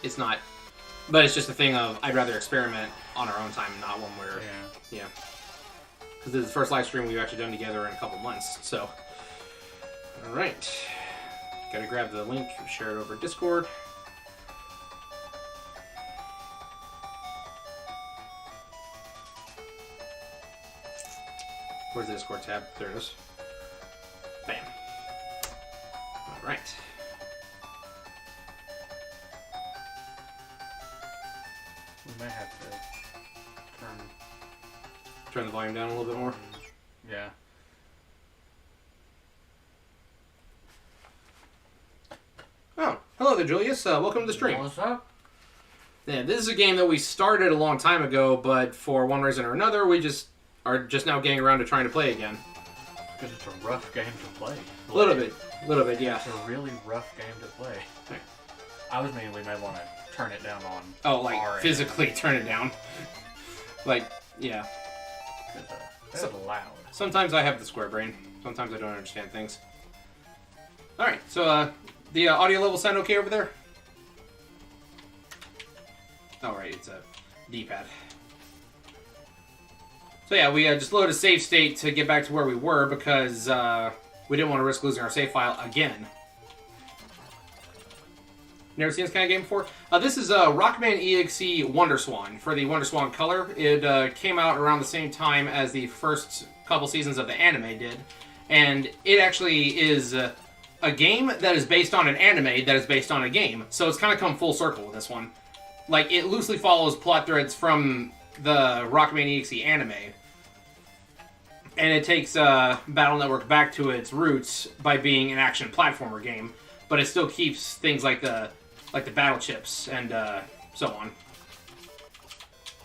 it's not. But it's just a thing of I'd rather experiment on our own time, not when we're yeah. Because this is the first live stream we've actually done together in a couple months. So, all right, gotta grab the link, share it over Discord. Where's the Discord tab? There it is. Bam. All right. We may have to turn the volume down a little bit more. Yeah. Oh, hello there, Julius. Welcome to the stream. What's up? Yeah, this is a game that we started a long time ago, but for one reason or another, we just are just now getting around to trying to play again. Because it's a rough game to play. A little bit, yeah. It's a really rough game to play. Okay. I was meaning we may want to turn it down on. Oh, like physically turn it down. Like, yeah. That's loud. Sometimes I have the square brain. Sometimes I don't understand things. All right, so the audio level sound okay over there? All right, it's a D-pad. So yeah, we just loaded a save state to get back to where we were because we didn't want to risk losing our save file again. Never seen this kind of game before? This is RockMan EXE Wonderswan for the Wonderswan color. It came out around the same time as the first couple seasons of the anime did. And it actually is a game that is based on an anime that is based on a game. So it's kind of come full circle with this one. Like, it loosely follows plot threads from the RockMan EXE anime. And it takes Battle Network back to its roots by being an action platformer game. But it still keeps things like the battle chips and so on.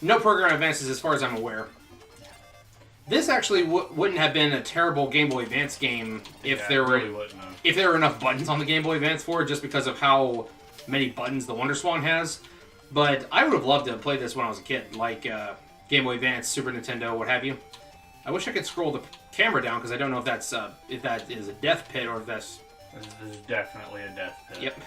No program advances as far as I'm aware. This actually wouldn't have been a terrible Game Boy Advance game if there were enough buttons on the Game Boy Advance for it, just because of how many buttons the Wonderswan has. But I would have loved to have played this when I was a kid, like Game Boy Advance, Super Nintendo, what have you. I wish I could scroll the camera down because I don't know if that's if that is a death pit or if that's. This is definitely a death pit. Yep.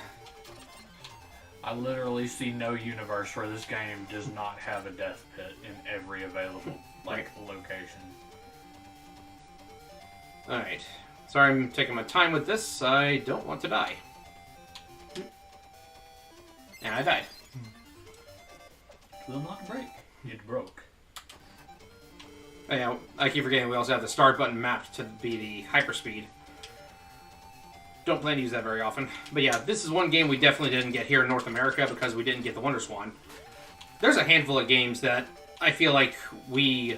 I literally see no universe where this game does not have a death pit in every available location. Alright. Sorry I'm taking my time with this. I don't want to die. And I died. Will not break. It broke. Oh, yeah, I keep forgetting we also have the start button mapped to be the hyperspeed. Don't plan to use that very often. But yeah, this is one game we definitely didn't get here in North America because we didn't get the Wonderswan. There's a handful of games that I feel like we...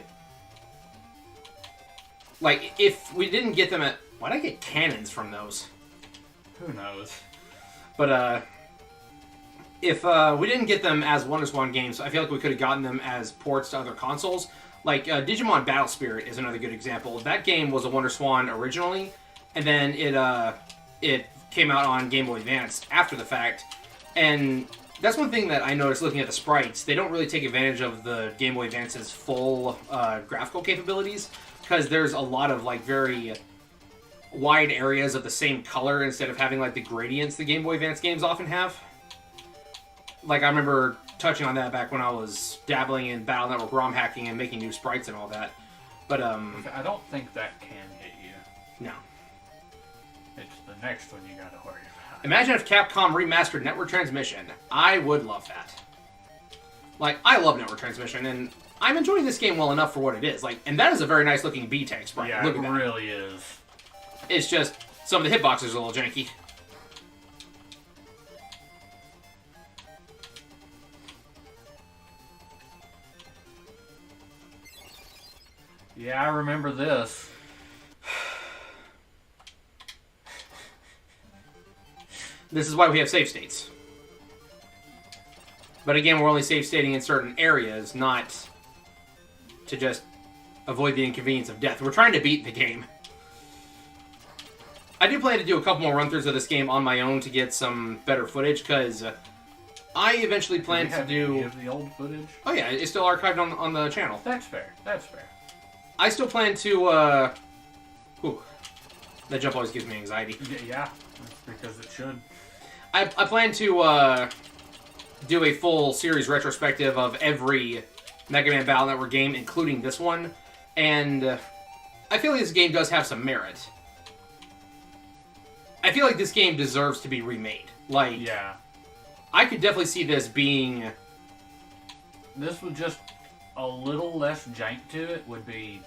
Like, if we didn't get them at... Why'd I get cannons from those? Who knows? But, if we didn't get them as Wonderswan games, I feel like we could have gotten them as ports to other consoles. Like, Digimon Battle Spirit is another good example. That game was a Wonderswan originally, and then it came out on Game Boy Advance after the fact. And that's one thing that I noticed looking at the sprites. They don't really take advantage of the Game Boy Advance's full graphical capabilities, because there's a lot of, like, very wide areas of the same color instead of having, like, the gradients the Game Boy Advance games often have. Like, I remember touching on that back when I was dabbling in Battle Network ROM hacking and making new sprites and all that. But, I don't think that can hit you. No. It's the next one you gotta worry about. Imagine if Capcom remastered Network Transmission. I would love that. Like, I love Network Transmission, and I'm enjoying this game well enough for what it is. Like, and that is a very nice looking B-Tech sprite. Yeah, Look at it that. really is. It's just, some of the hitboxes are a little janky. Yeah, I remember this. This is why we have save states. But again, we're only save stating in certain areas, not to just avoid the inconvenience of death. We're trying to beat the game. I do plan to do a couple more run-throughs of this game on my own to get some better footage, because I eventually plan to do... You have the old footage? Oh yeah, it's still archived on the channel. That's fair. That's fair. I still plan to, Whew. That jump always gives me anxiety. Yeah, because it should. I plan to, do a full series retrospective of every Mega Man Battle Network game, including this one. And I feel like this game does have some merit. I feel like this game deserves to be remade. Like, Yeah. I could definitely see this being... This with just a little less jank to it would be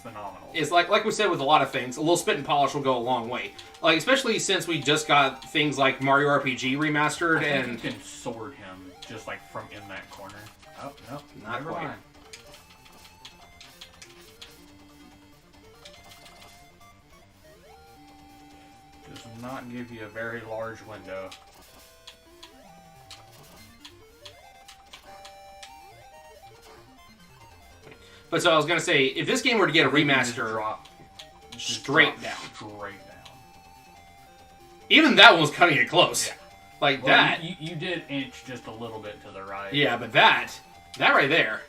phenomenal. It's like we said with a lot of things, a little spit and polish will go a long way. Like, especially since we just got things like Mario RPG remastered I think and... you can sword him just like from in that corner. Oh, no. Not never quite. mind. Does not give you a very large window. But so I was going to say, if this game were to get a Just remaster, drop straight down. Straight down. Even that one was cutting it close. Yeah. Like Well, that. You did inch just a little bit to the right. Yeah, but that right there,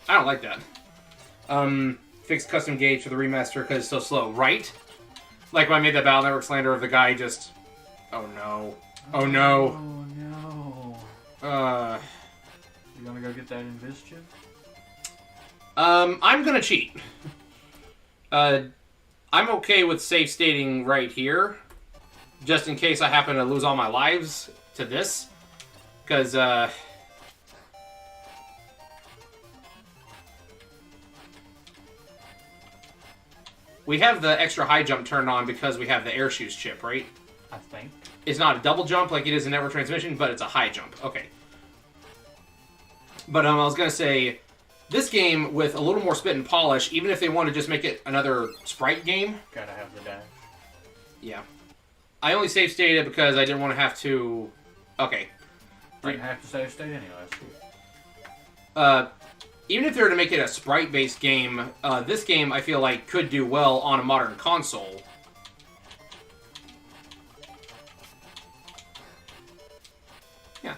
I don't like that. Fixed custom gauge for the remaster because it's so slow, right? Like when I made that Battle Network slander of the guy just, oh no, oh no. Oh no. You gonna go get that invis chip? I'm gonna cheat. I'm okay with safe stating right here, just in case I happen to lose all my lives to this, because we have the extra high jump turned on because we have the air shoes chip, right? I think. It's not a double jump like it is in Network Transmission, but it's a high jump. Okay. But I was gonna say, this game with a little more spit and polish, even if they want to just make it another sprite game. Gotta have the dash. Yeah. I only save stated because I didn't want to have to. Okay. Didn't have to save state anyways. Even if they were to make it a sprite-based game, this game I feel like could do well on a modern console. Yeah.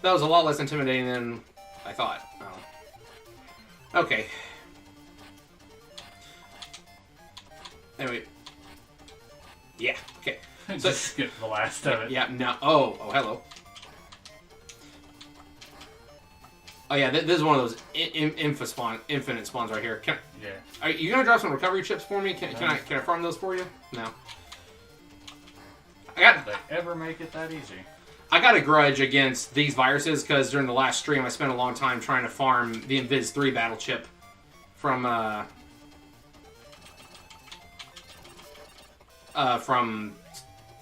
That was a lot less intimidating than I thought. Oh. Okay. Anyway. Yeah, okay. So, Just skip the last of it. yeah, no. Oh, hello. Oh yeah, this is one of those infinite spawns right here. Yeah. Are you gonna drop some recovery chips for me? Can I farm those for you? No. Did they ever make it that easy? I got a grudge against these viruses because during the last stream I spent a long time trying to farm the Invis 3 battle chip from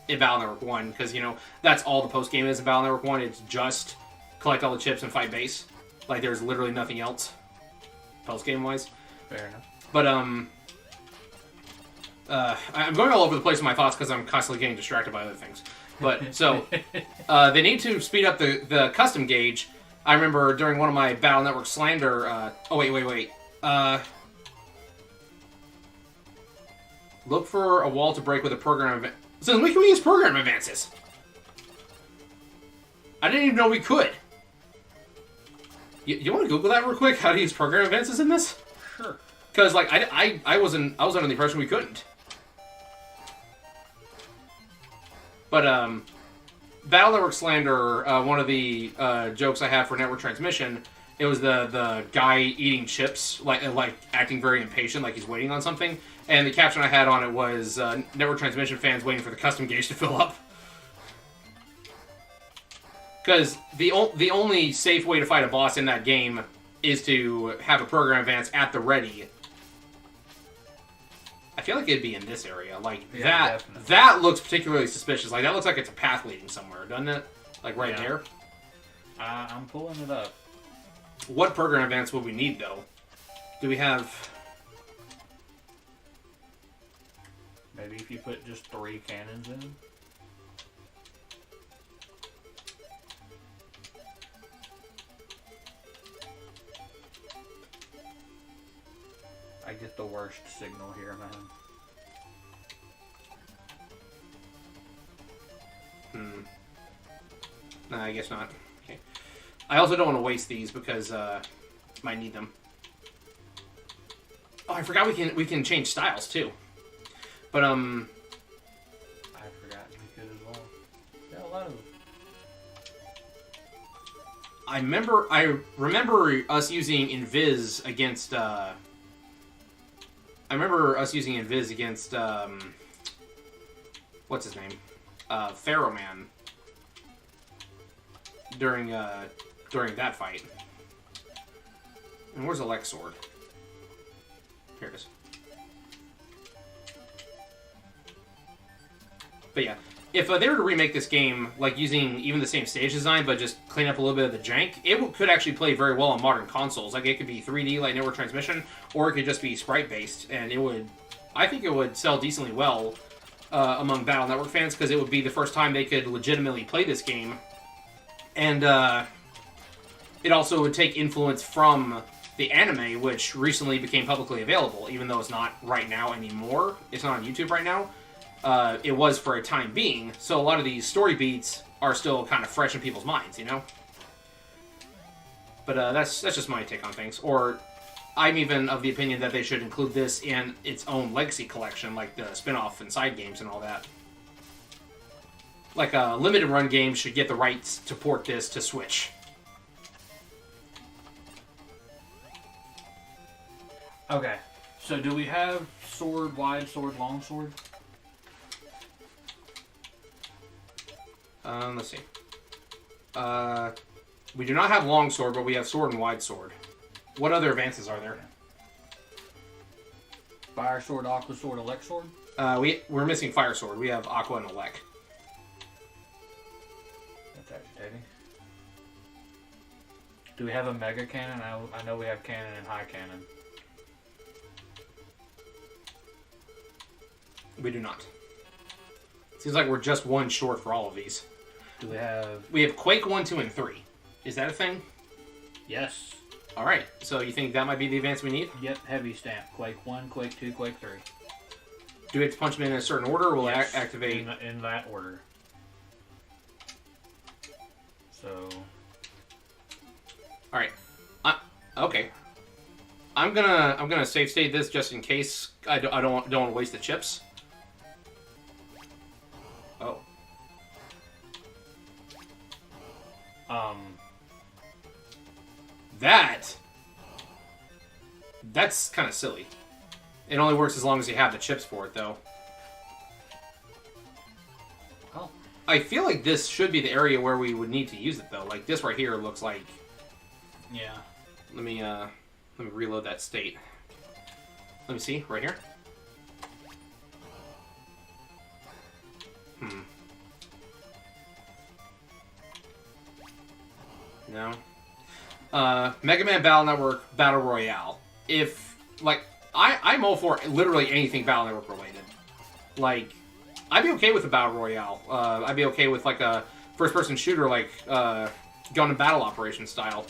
in Battle Network 1 because that's all the post game is in Battle Network 1. It's just collect all the chips and fight base. Like there's literally nothing else post game wise. Fair enough. But I'm going all over the place with my thoughts because I'm constantly getting distracted by other things. But so they need to speed up the custom gauge. I remember during one of my Battle Network slander. Oh wait. Look for a wall to break with a program. So we can use program advances. I didn't even know we could. You want to Google that real quick? How to use program advances in this? Sure. Because like I was under the impression we couldn't. But Battle Network slander, one of the jokes I have for Network Transmission, it was the guy eating chips, like acting very impatient, like he's waiting on something. And the caption I had on it was Network Transmission fans waiting for the custom gauge to fill up. Because the only safe way to fight a boss in that game is to have a program advance at the ready. I feel like it'd be in this area. Like, Yeah, definitely. that looks particularly suspicious. Like, that looks like it's a path leading somewhere, doesn't it? Like, right Yeah. there. I'm pulling it up. What program advance would we need, though? Do we have... Maybe if you put just 3 cannons in. I get the worst signal here, man. No, I guess not. Okay. I also don't want to waste these because might need them. Oh, I forgot we can change styles too. But I forgot we could as well. Yeah, a lot of them. I remember us using Invis against. I remember us using Invis against. What's his name? Pharaoh Man. During that fight. And where's Alex sword? Here it is. But yeah, if they were to remake this game, like using even the same stage design, but just clean up a little bit of the jank, could actually play very well on modern consoles. Like, it could be 3D, like network transmission, or it could just be sprite-based, and I think it would sell decently well among Battle Network fans, because it would be the first time they could legitimately play this game, and it also would take influence from the anime, which recently became publicly available, even though it's not right now anymore. It's not on YouTube right now. It was for a time being, so a lot of these story beats are still kind of fresh in people's minds, you know? But that's just my take on things. Or I'm even of the opinion that they should include this in its own legacy collection, like the spin-off and side games and all that. Like a limited run game should get the rights to port this to Switch. Okay, so do we have sword, wide sword, long sword? Let's see. We do not have long sword, but we have sword and wide sword. What other advances are there? Fire sword, aqua sword, elect sword? We're missing fire sword. We have aqua and elect. That's agitating. Do we have a mega cannon? I know we have cannon and high cannon. We do not. Seems like we're just one short for all of these. Do we have... We have Quake 1, 2, and 3. Is that a thing? Yes. Alright, so you think that might be the advance we need? Yep, heavy stamp. Quake 1, Quake 2, Quake 3. Do we have to punch them in a certain order, or will Yes, it activate? in that order. So... Alright. Okay. I'm gonna save state this just in case I don't want to waste the chips. Oh. That's kind of silly. It only works as long as you have the chips for it, though. Oh. I feel like this should be the area where we would need to use it, though. Like, this right here looks like... Yeah. Let me reload that state. Let me see, right here. No. MegaMan Battle Network Battle Royale. If, like, I'm all for literally anything Battle Network related. Like, I'd be okay with a Battle Royale. I'd be okay with, like, a first-person shooter, like, Gun and Battle Operation style.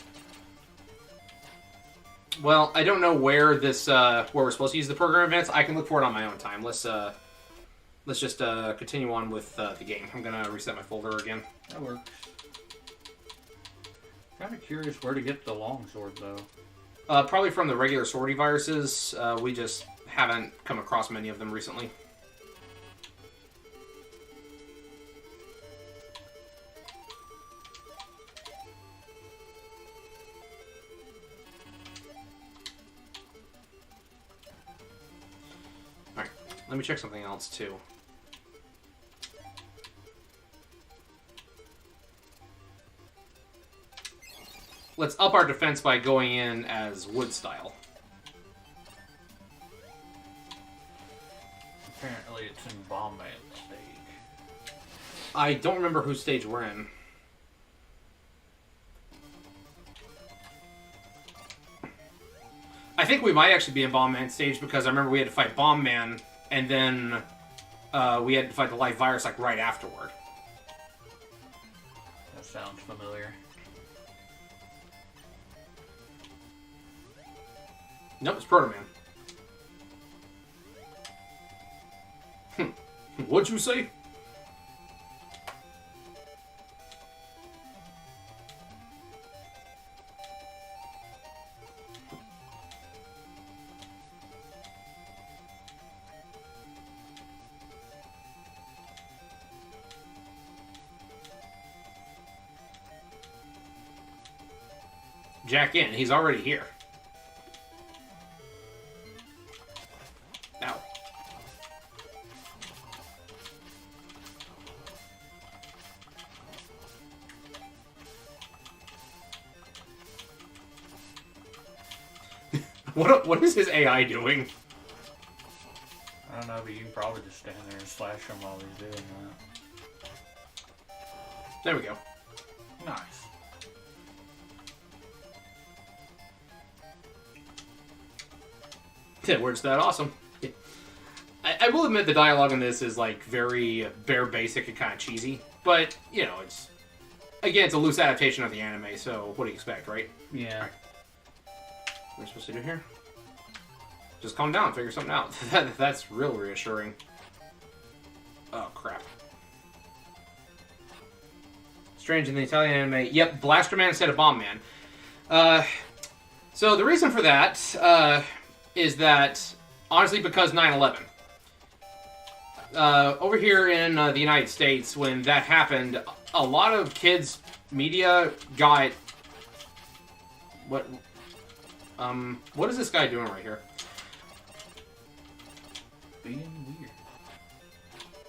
Well, I don't know where this, where we're supposed to use the program events. I can look for it on my own time. Let's just, continue on with, the game. I'm gonna reset my folder again. That works. Kind of curious where to get the longsword, though. Probably from the regular sortie viruses. We just haven't come across many of them recently. Alright, let me check something else, too. Let's up our defense by going in as wood style. Apparently it's in Bomb Man stage. I don't remember whose stage we're in. I think we might actually be in Bomb Man stage because I remember we had to fight Bomb Man and then we had to fight the live virus like right afterward. That sounds familiar. Nope, it's Proto Man. What'd you say? jack in. He's already here. Ow. What is his AI doing? I don't know, but you can probably just stand there and slash him while he's doing that. There we go. Nice. Where's that awesome? Yeah. I will admit the dialogue in this is like very bare basic and kind of cheesy, but you know, it's again, it's a loose adaptation of the anime, so what do you expect, right? Yeah. Right. What are we supposed to do here? Just calm down, figure something out. That's real reassuring. Oh, crap. Strange in the Italian anime. Yep, Blaster Man instead of Bomb Man. So the reason for that is that, honestly, because 9/11. Over here in the United States, when that happened, a lot of kids' media got... What is this guy doing right here? Being weird.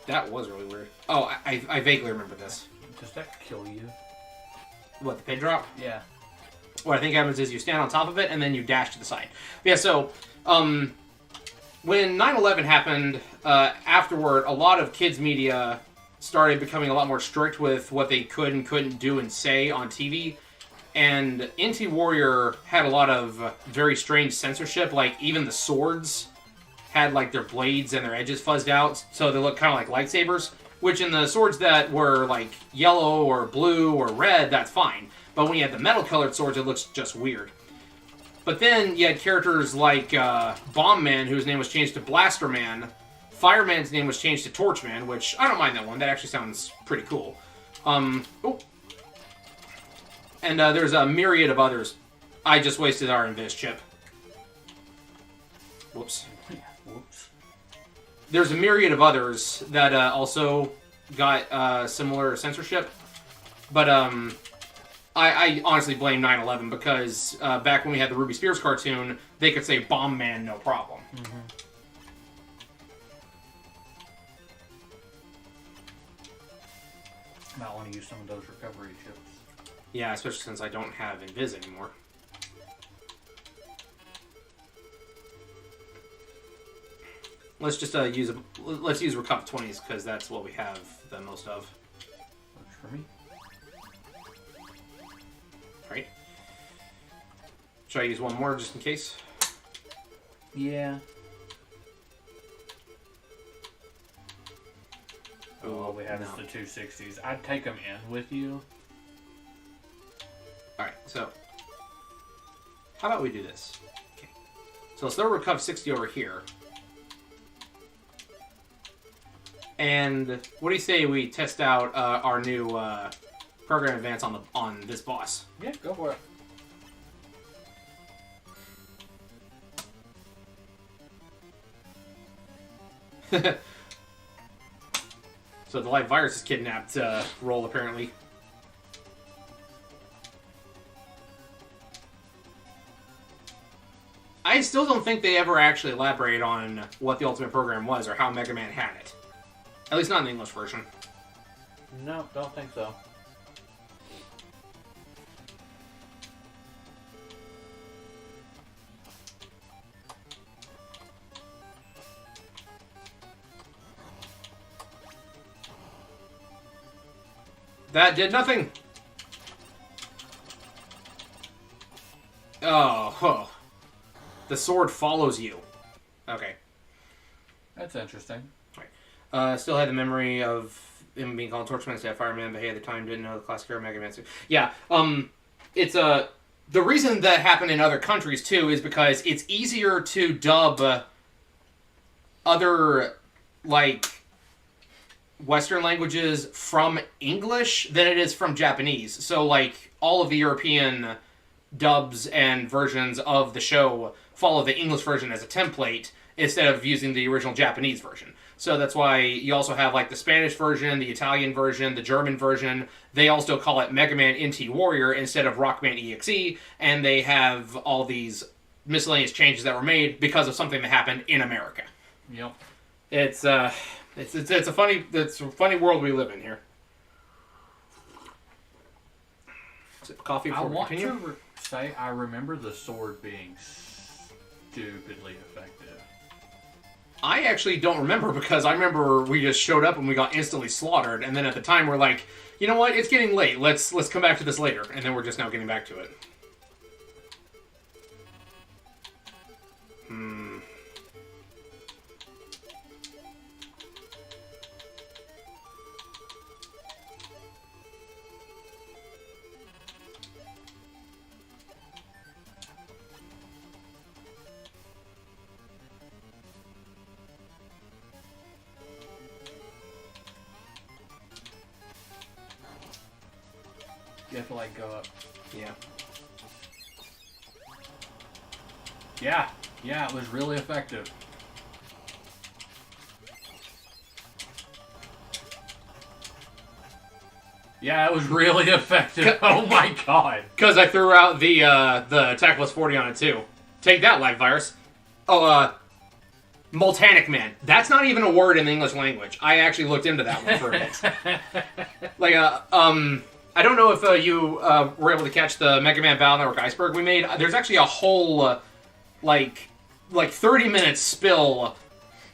That was really weird. Oh, I vaguely remember this. Does that kill you? What, the pin drop? Yeah. What I think happens is you stand on top of it and then you dash to the side. Yeah, so, when 9/11 happened, afterward, a lot of kids' media started becoming a lot more strict with what they could and couldn't do and say on TV. And NT Warrior had a lot of very strange censorship, like even the swords had like their blades and their edges fuzzed out, so they look kind of like lightsabers, which in the swords that were like yellow or blue or red, that's fine. But when you had the metal colored swords, it looks just weird. But then you had characters like Bomb Man, whose name was changed to Blaster Man. Fireman's name was changed to Torch Man, which I don't mind that one. That actually sounds pretty cool. Oh. And there's a myriad of others. I just wasted our Invis chip. Whoops. Whoops. There's a myriad of others that also got similar censorship. But I honestly blame 9/11 because back when we had the Ruby Spears cartoon, they could say Bomb Man no problem. Mm-hmm. Might want to use some of those recovery chips. Yeah, especially since I don't have Invis anymore. Let's just let's use Recup 20s because that's what we have the most of. Works for me. Right. Should I use one more just in case? Yeah. Oh, all we have is the 260s. I'd take them in with you. Alright, so how about we do this? Okay. So let's throw Recup 60 over here. And what do you say we test out our new program advance on this boss? Yeah, go for it. So the live virus is kidnapped roll apparently. I still don't think they ever actually elaborate on what the Ultimate Program was or how Mega Man had it. At least not in the English version. No, don't think so. That did nothing. Oh. The sword follows you. Okay. That's interesting. Still had the memory of him being called Torchman instead of Fireman, but hey, at the time didn't know the classic hero Mega Man. Yeah, it's the reason that happened in other countries too is because it's easier to dub other like Western languages from English than it is from Japanese. So like all of the European dubs and versions of the show follow the English version as a template instead of using the original Japanese version. So that's why you also have like the Spanish version, the Italian version, the German version. They all still call it MegaMan NT Warrior instead of RockMan EXE, and they have all these miscellaneous changes that were made because of something that happened in America. Yep. It's a funny world we live in here. Sip coffee before we continue. I want to say I remember the sword being stupidly effective. I actually don't remember because I remember we just showed up and we got instantly slaughtered, and then at the time we're like, you know what, it's getting late. Let's come back to this later, and then we're just now getting back to it. You have to like go up. Yeah. Yeah, it was really effective. Yeah, it was really effective. Oh my god. Because I threw out the attack plus 40 on it too. Take that, live virus. Oh, Multanic Man. That's not even a word in the English language. I actually looked into that one for a minute. Like, I don't know if you were able to catch the MegaMan Battle Network iceberg we made. There's actually a whole, like 30-minute spill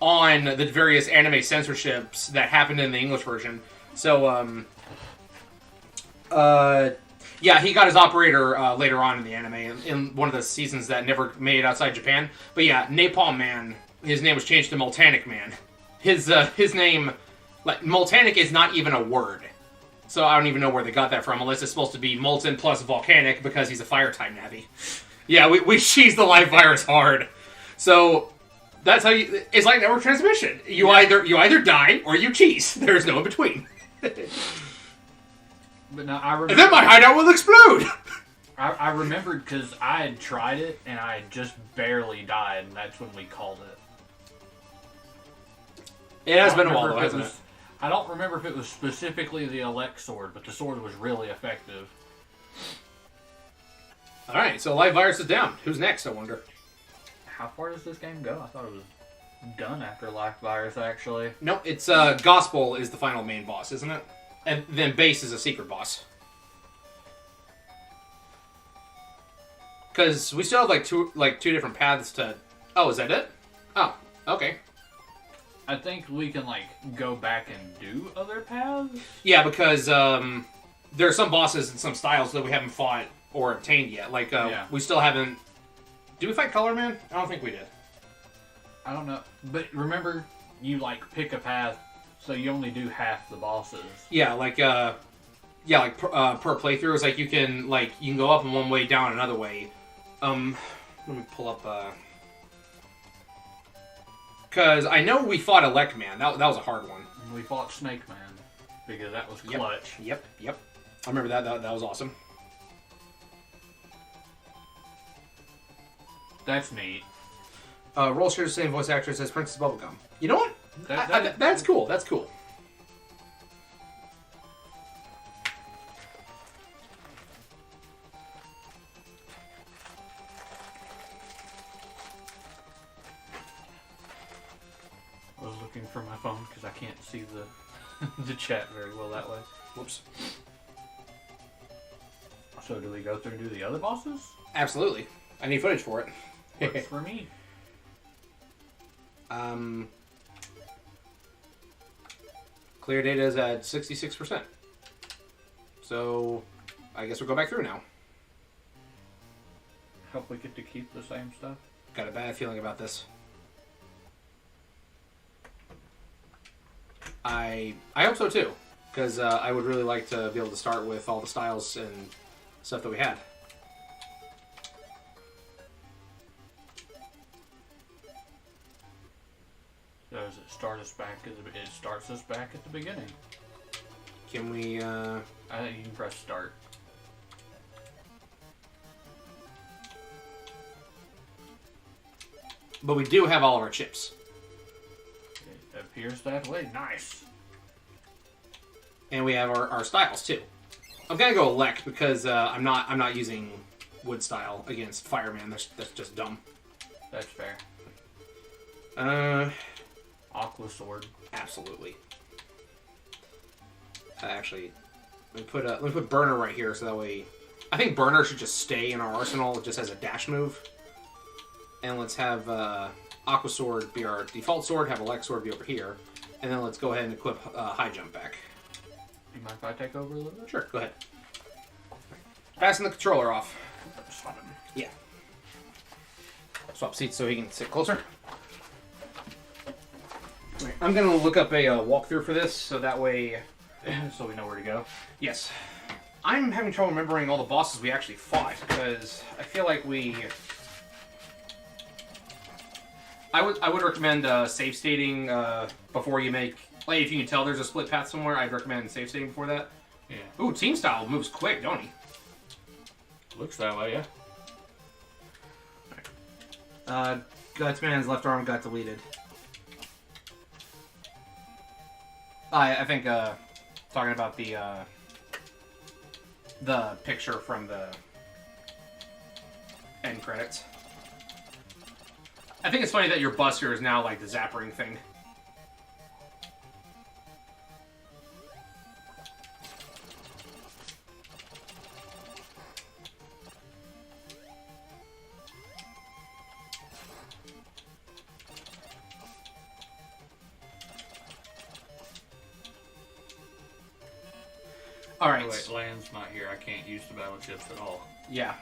on the various anime censorships that happened in the English version. So, yeah, he got his operator later on in the anime in one of the seasons that never made it outside Japan. But yeah, Napalm Man, his name was changed to Multanic Man. His name, like, Multanic is not even a word. So I don't even know where they got that from, unless it's supposed to be Molten plus Volcanic because he's a fire-type Navi. Yeah, we cheese the live virus hard. So that's how you... It's like network transmission. You either die or you cheese. There's no in between. But no, I remember... And then my hideout will explode! I remembered because I had tried it and I had just barely died, and that's when we called it. It has been a while, though, hasn't it? I don't remember if it was specifically the Elect sword, but the sword was really effective. Alright, so live virus is down. Who's next, I wonder? How far does this game go? I thought it was done after Life Virus, actually. No, it's Gospel is the final main boss, isn't it? And then Base is a secret boss. Because we still have two different paths to... Oh, is that it? Oh, okay. I think we can, go back and do other paths? Yeah, because there are some bosses and some styles that we haven't fought or obtained yet. We still haven't... Did we fight Color Man? I don't think we did. I don't know. But remember, you, pick a path, so you only do half the bosses. Yeah, per playthrough, it's you can go up in one way, down another way. Let me pull up, because I know we fought Elect Man. That was a hard one. And we fought Snake Man, because that was clutch. Yep. I remember that. That was awesome. That's neat. Roll shares the same voice actress as Princess Bubblegum. You know what? That's cool. That's cool. I was looking for my phone because I can't see the chat very well that way. Whoops. So do we go through and do the other bosses? Absolutely. I need footage for it. Works for me. Clear data is at 66%. So, I guess we'll go back through now. Hope we get to keep the same stuff. Got a bad feeling about this. I hope so too, because I would really like to be able to start with all the styles and stuff that we had. Does it start us back at the? It starts us back at the beginning. Can we? I think you can press start. But we do have all of our chips. It Appears that way. Nice. And we have our styles too. I'm gonna go elect because I'm not using wood style against fireman. That's just dumb. That's fair. Aqua sword. Absolutely. Actually, let me put burner right here so that way. I think burner should just stay in our arsenal just as a dash move. And let's have aqua sword be our default sword. Have elect sword be over here, and then let's go ahead and equip high jump back. You mind if I take over a little bit? Sure, go ahead. Passing the controller off. Swap him. Yeah. Swap seats so he can sit closer. Right, I'm gonna look up a walkthrough for this, so that way, So we know where to go. yes. I'm having trouble remembering all the bosses we actually fought because I feel like I would recommend save stating before you make. Like, if you can tell there's a split path somewhere, I'd recommend save stating before that. Yeah. Ooh, team style moves quick, don't he? Looks that way, yeah. Gutsman's left arm got deleted. I think talking about the picture from the end credits. I think it's funny that your buster is now like the zappering thing. All right. Oh, wait, Land's not here. I can't use the battleships at all. Yeah.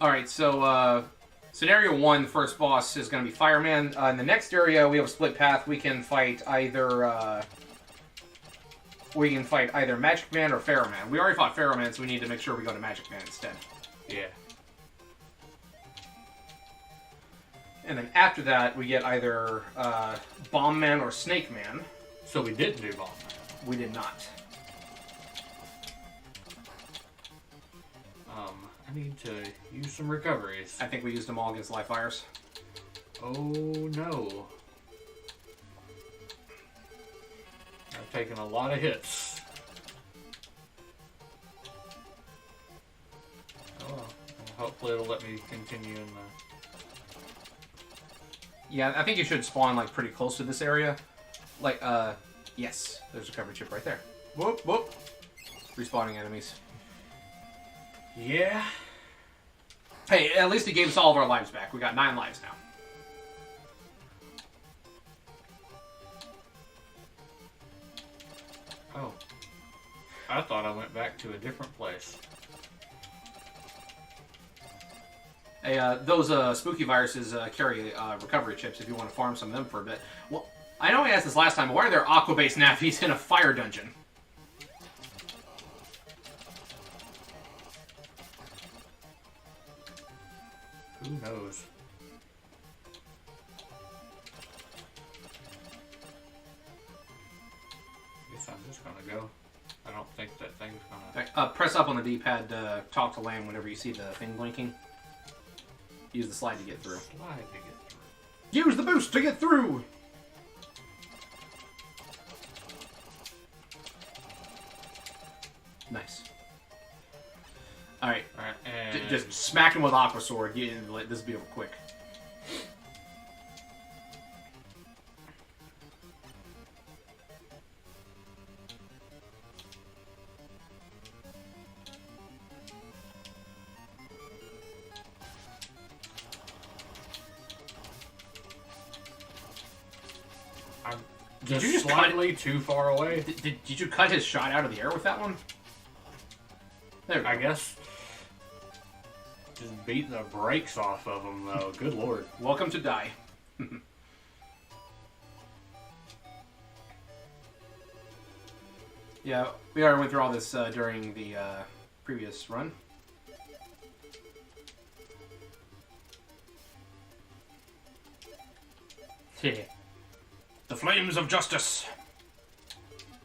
All right. So scenario 1, the first boss is going to be Fireman. In the next area, we have a split path. We can fight either Magic Man or Pharaoh Man. We already fought Pharaoh Man, so we need to make sure we go to Magic Man instead. Yeah. And then after that, we get either Bomb Man or Snake Man. So we didn't do Bomb Man. We did not. I need to use some recoveries. I think we used them all against live fires. Oh no. I've taken a lot of hits. Oh well. Hopefully it'll let me continue in the... Yeah, I think you should spawn like pretty close to this area. Like, yes, there's a recovery chip right there. Whoop, whoop. Respawning enemies. Yeah. Hey, at least he gave us all of our lives back. We got 9 lives now. Oh. I thought I went back to a different place. Hey, those spooky viruses carry recovery chips if you want to farm some of them for a bit. Well, I know I asked this last time, but why are there aqua-based nappies in a fire dungeon? Who knows? Guess I'm just gonna go. I don't think that thing's gonna... Right, press up on the D-pad to talk to Lamb whenever you see the thing blinking. Use the slide to get through. Slide to get through. Use the boost to get through! Nice. Alright. Alright, and... Just smack him with Aqua Sword. Yeah, let this be over quick. I'm Did just you just slightly too far away. Did you cut his shot out of the air with that one? There we go. I guess. Just beat the brakes off of him, though. Good lord. Welcome to die. Yeah, we already went through all this during the previous run. The flames of justice.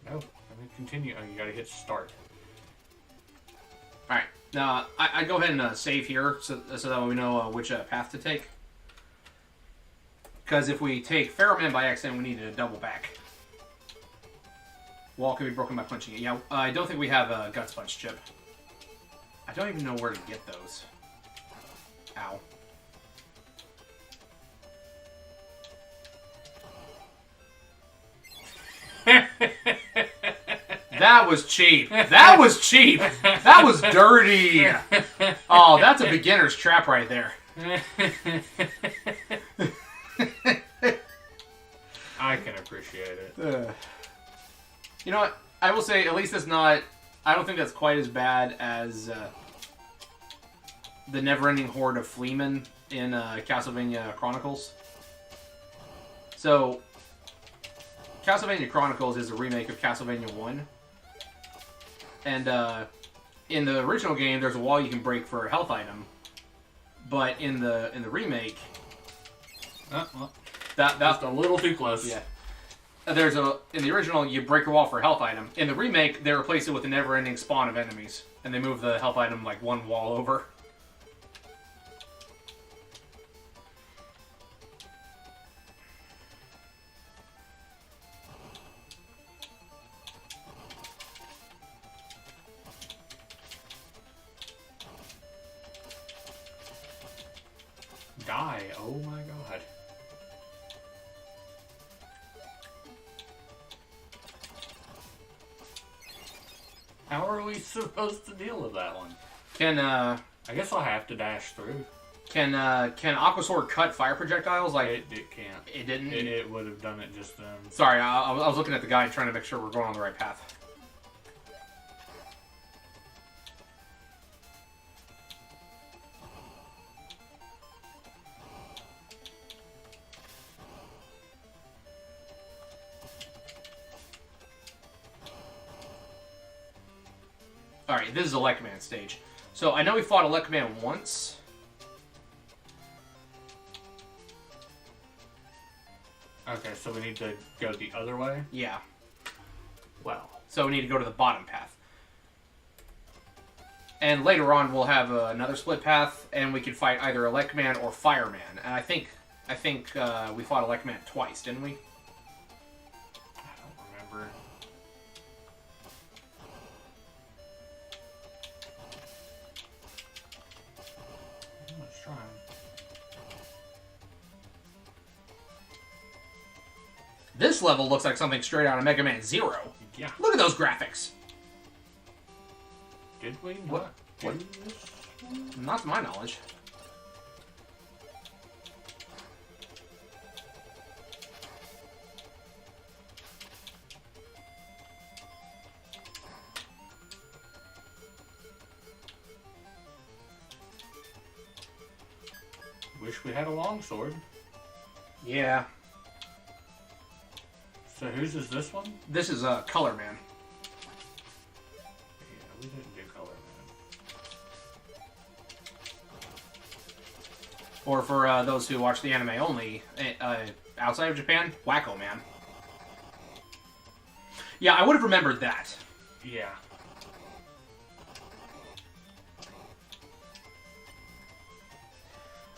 No, let me continue. Oh, you gotta hit start. Alright, now I'd go ahead and save here so that we know which path to take. Because if we take Ferroman by accident, we need to double back. Wall can be broken by punching it. Yeah, I don't think we have a Guts Punch chip. I don't even know where to get those. Ow. That was cheap. That was cheap. That was dirty. Oh, that's a beginner's trap right there. I can appreciate it. You know what? I will say, at least it's not... I don't think that's quite as bad as the never-ending horde of Fleamen in Castlevania Chronicles. So, Castlevania Chronicles is a remake of Castlevania 1. And in the original game, there's a wall you can break for a health item. But in the remake... Well, that's just a little too close. Yeah. In the original, you break a wall for a health item. In the remake, they replace it with a never-ending spawn of enemies. And they move the health item like one wall over. Die. Oh my god. How are we supposed to deal with that one? I guess I'll have to dash through. Can Aquasword cut fire projectiles? Like It can't. It didn't? It would have done it just then. Sorry, I was looking at the guide trying to make sure we're going on the right path. Alright, this is Electman stage. So I know we fought Electman once. Okay, so we need to go the other way? Yeah. Well. So we need to go to the bottom path. And later on we'll have another split path, and we can fight either Electman or Fireman. And I think we fought Electman twice, didn't we? I don't remember. Let's try. This level looks like something straight out of Mega Man Zero. Yeah. Look at those graphics. Did we What? not do this one? Not to my knowledge. Wish we had a longsword. Yeah. So whose is this one? This is Color Man. Yeah, we didn't do Color Man. Or for those who watch the anime only, outside of Japan, Wacko Man. Yeah, I would have remembered that. Yeah.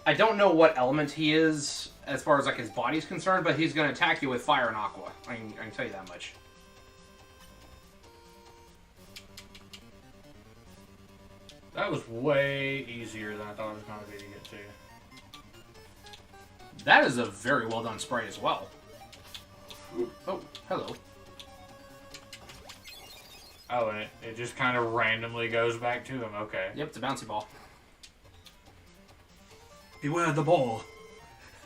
I don't know what element he is as far as like his body's concerned, but he's going to attack you with fire and aqua. I can tell you that much. That was way easier than I thought it was going to be to get to. That is a very well done sprite as well. Oh, hello. Oh, and it just kind of randomly goes back to him. Okay. Yep, it's a bouncy ball. Beware the ball.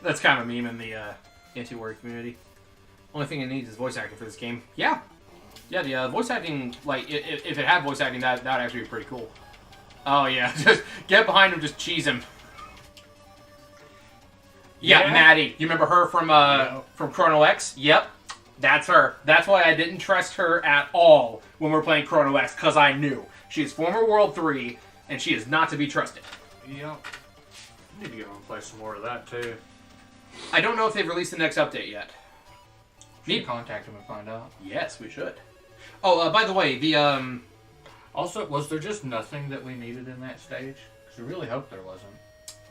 That's kind of a meme in the anti-war community. Only thing it needs is voice acting for this game. Yeah. Yeah, the voice acting, like, if it had voice acting, that would actually be pretty cool. Oh, yeah. Just get behind him, just cheese him. Yeah, Maddie. You remember her from Chrono X? Yep. That's her. That's why I didn't trust her at all when we were playing Chrono X, because I knew. She is former World 3, and she is not to be trusted. Yep. I need to get on and play some more of that, too. I don't know if they've released the next update yet. Need to contact him and find out. Yes, we should. Oh, by the way, the Also, was there just nothing that we needed in that stage? Because I really hope there wasn't.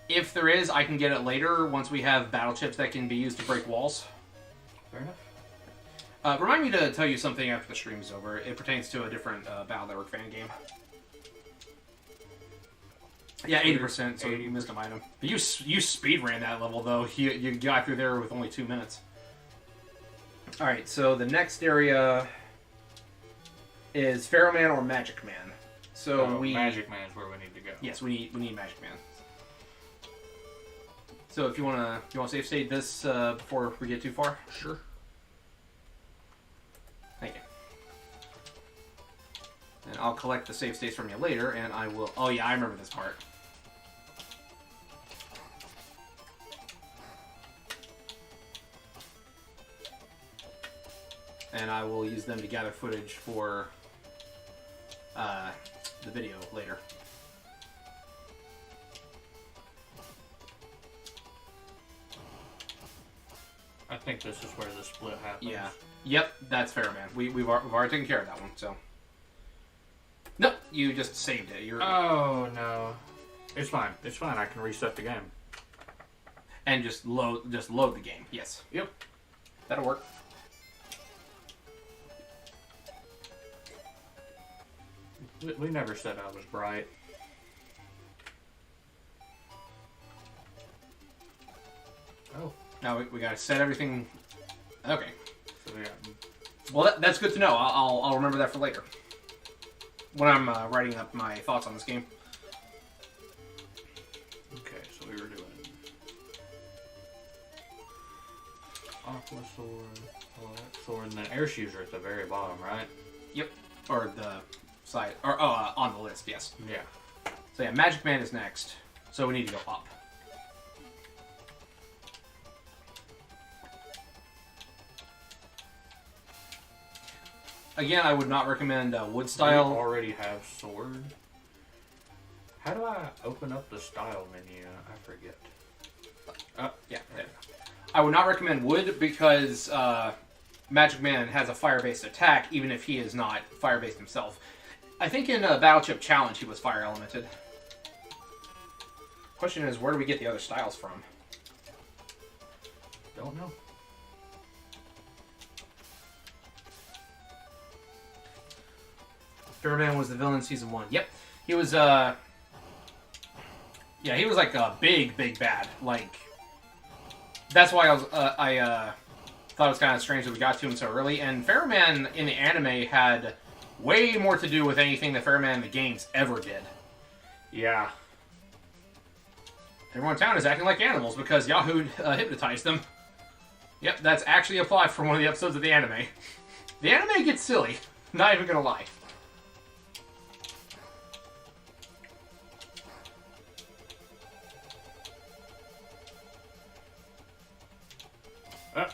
If there is, I can get it later once we have battle chips that can be used to break walls. Fair enough. Remind me to tell you something after the stream is over. It pertains to a different Battle Network fan game. Yeah, 80%, so you missed an item. But you speed ran that level, though. You got through there with only 2 minutes. Alright, so the next area is Pharaoh Man or Magic Man. So Magic Man is where we need to go. Yes, we need Magic Man. So if you wanna save state this before we get too far? Sure. Thank you. And I'll collect the save states from you later, and I will... Oh yeah, I remember this part. And I will use them to gather footage for the video later. I think this is where the split happens. Yeah. Yep, that's fair, man. We've already taken care of that one, so... Nope, you just saved it. You're... Oh, no. It's fine. It's fine. I can reset the game. And just load the game. Yes. Yep. That'll work. We never said I was bright. Oh. Now we gotta set everything... Okay. So we got... Well, that's good to know. I'll remember that for later. When I'm writing up my thoughts on this game. Okay, so we were doing... Aqua Sword, Sword, and then Air Shoes are at the very bottom, right? Yep. Or the side... Or, on the list, yes. Yeah. So yeah, Magic Man is next. So we need to go up. Again, I would not recommend wood style. We already have sword. How do I open up the style menu? I forget. Yeah. There. I would not recommend wood because Magic Man has a fire-based attack, even if he is not fire-based himself. I think in Battle Chip Challenge he was fire elemented. Question is, where do we get the other styles from? Don't know. Pharaoh Man was the villain in season 1. Yep. He was, yeah, he was like a big bad. Like, that's why I thought it was kind of strange that we got to him so early. And Pharaoh Man in the anime had way more to do with anything that Pharaoh Man in the games ever did. Yeah. Everyone in town is acting like animals because Yahoo hypnotized them. Yep, that's actually a plot from one of the episodes of the anime. The anime gets silly. Not even gonna lie.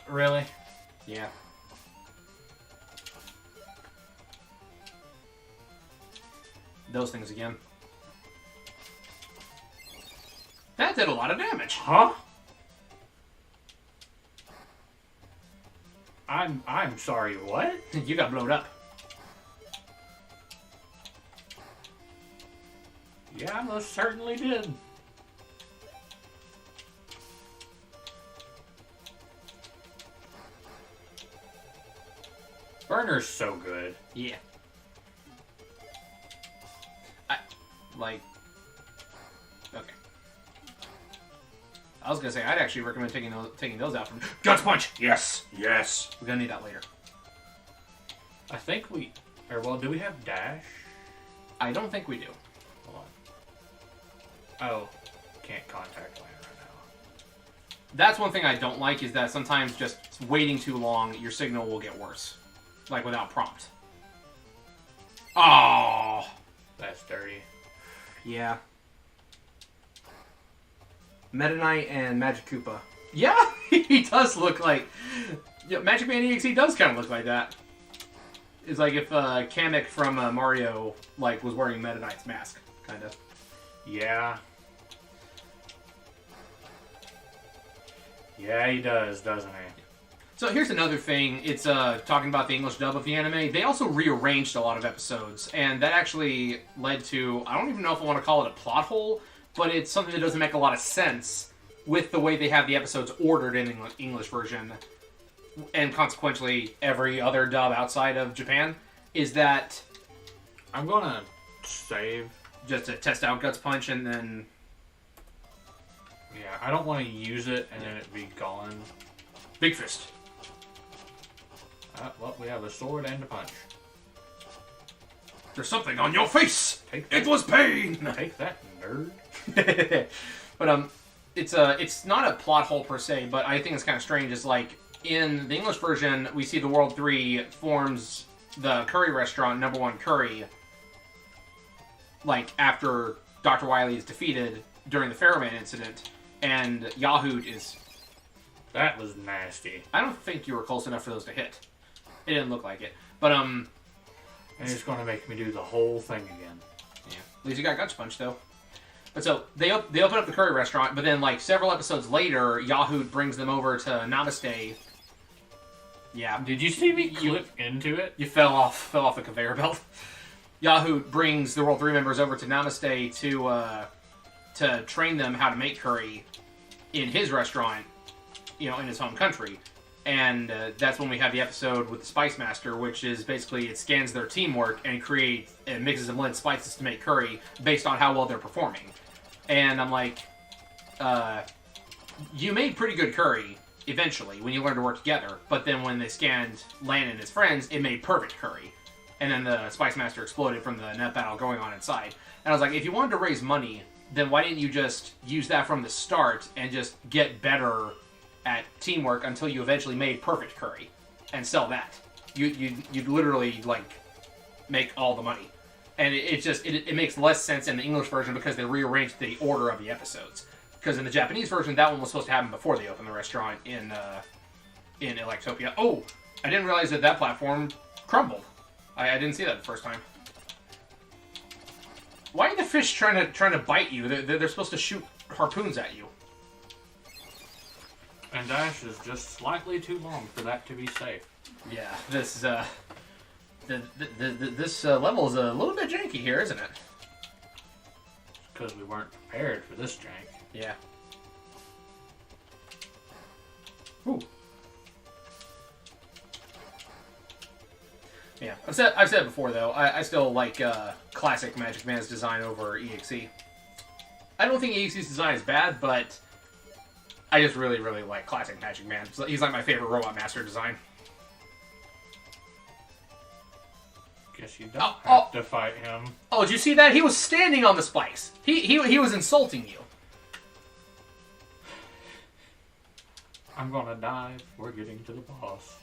Really? Yeah. Those things again. That did a lot of damage. Huh? I'm sorry, what? You got blown up. Yeah, I most certainly did. Burner's so good. Yeah. Okay. I was gonna say, I'd actually recommend taking those out from... Guts Punch! Yes! Yes! We're gonna need that later. I think we... Or, well, do we have dash? I don't think we do. Hold on. Oh. Can't contact land right now. That's one thing I don't like, is that sometimes just waiting too long, your signal will get worse. Like, without prompt. Oh! That's dirty. Yeah. Meta Knight and Magic Koopa. Yeah, he does look like... Yeah, Magic Man EXE does kind of look like that. It's like if Kamek from Mario like was wearing Meta Knight's mask, kind of. Yeah. Yeah, he does, doesn't he? So here's another thing. It's talking about the English dub of the anime. They also rearranged a lot of episodes, and that actually led to, I don't even know if I want to call it a plot hole, but it's something that doesn't make a lot of sense with the way they have the episodes ordered in the English version, and consequently every other dub outside of Japan, is that... I'm gonna save... Just to test out Guts Punch and then... Yeah, I don't want to use it and then it be gone. Big Fist. Well, we have a sword and a punch. There's something on your face! Take that. It was pain! Take that, nerd. But, it's not a plot hole per se, but I think it's kind of strange. It's like, in the English version, we see the World 3 forms the curry restaurant, number 1 curry, like, after Dr. Wily is defeated during the Pharaoh Man incident, and Yahoo is... That was nasty. I don't think you were close enough for those to hit. It didn't look like it. But, And it's gonna make me do the whole thing again. Yeah. At least you got Guts Punch, though. But so, they open up the curry restaurant, but then, like, several episodes later, Yahoo brings them over to Namaste. Yeah. Did you see me clip into it? You fell off the conveyor belt. Yahoo brings the World 3 members over to Namaste to train them how to make curry in his restaurant, in his home country. And that's when we have the episode with the Spice Master, which is basically it scans their teamwork and mixes and blends spices to make curry based on how well they're performing. And I'm like, you made pretty good curry eventually when you learned to work together, but then when they scanned Lan and his friends, it made perfect curry. And then the Spice Master exploded from the net battle going on inside. And I was like, if you wanted to raise money, then why didn't you just use that from the start and just get better at teamwork until you eventually made perfect curry and sell that? You'd literally, like, make all the money. And it makes less sense in the English version because they rearranged the order of the episodes. Because in the Japanese version, that one was supposed to happen before they opened the restaurant in Electopia. Oh, I didn't realize that platform crumbled. I didn't see that the first time. Why are the fish trying to bite you? They're supposed to shoot harpoons at you. And Dash is just slightly too long for that to be safe. Yeah, this this level is a little bit janky here, isn't it? Because we weren't prepared for this jank. Yeah. Ooh. Yeah, I've said it before though. I still like classic Magic Man's design over EXE. I don't think EXE's design is bad, but I just really, really like classic Magic Man. He's like my favorite Robot Master design. Guess you don't have to fight him. Oh, did you see that? He was standing on the spikes. He was insulting you. I'm gonna die. We're getting to the boss.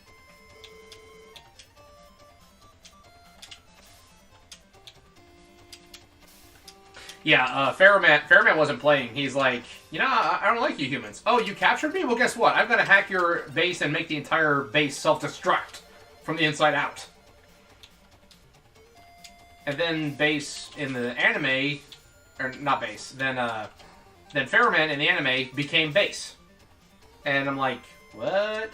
Yeah, Fairman wasn't playing. He's like, I don't like you humans. Oh, you captured me? Well, guess what? I'm gonna hack your base and make the entire base self-destruct from the inside out. And then base in the anime, or not base, then Fairman in the anime became base. And I'm like, what?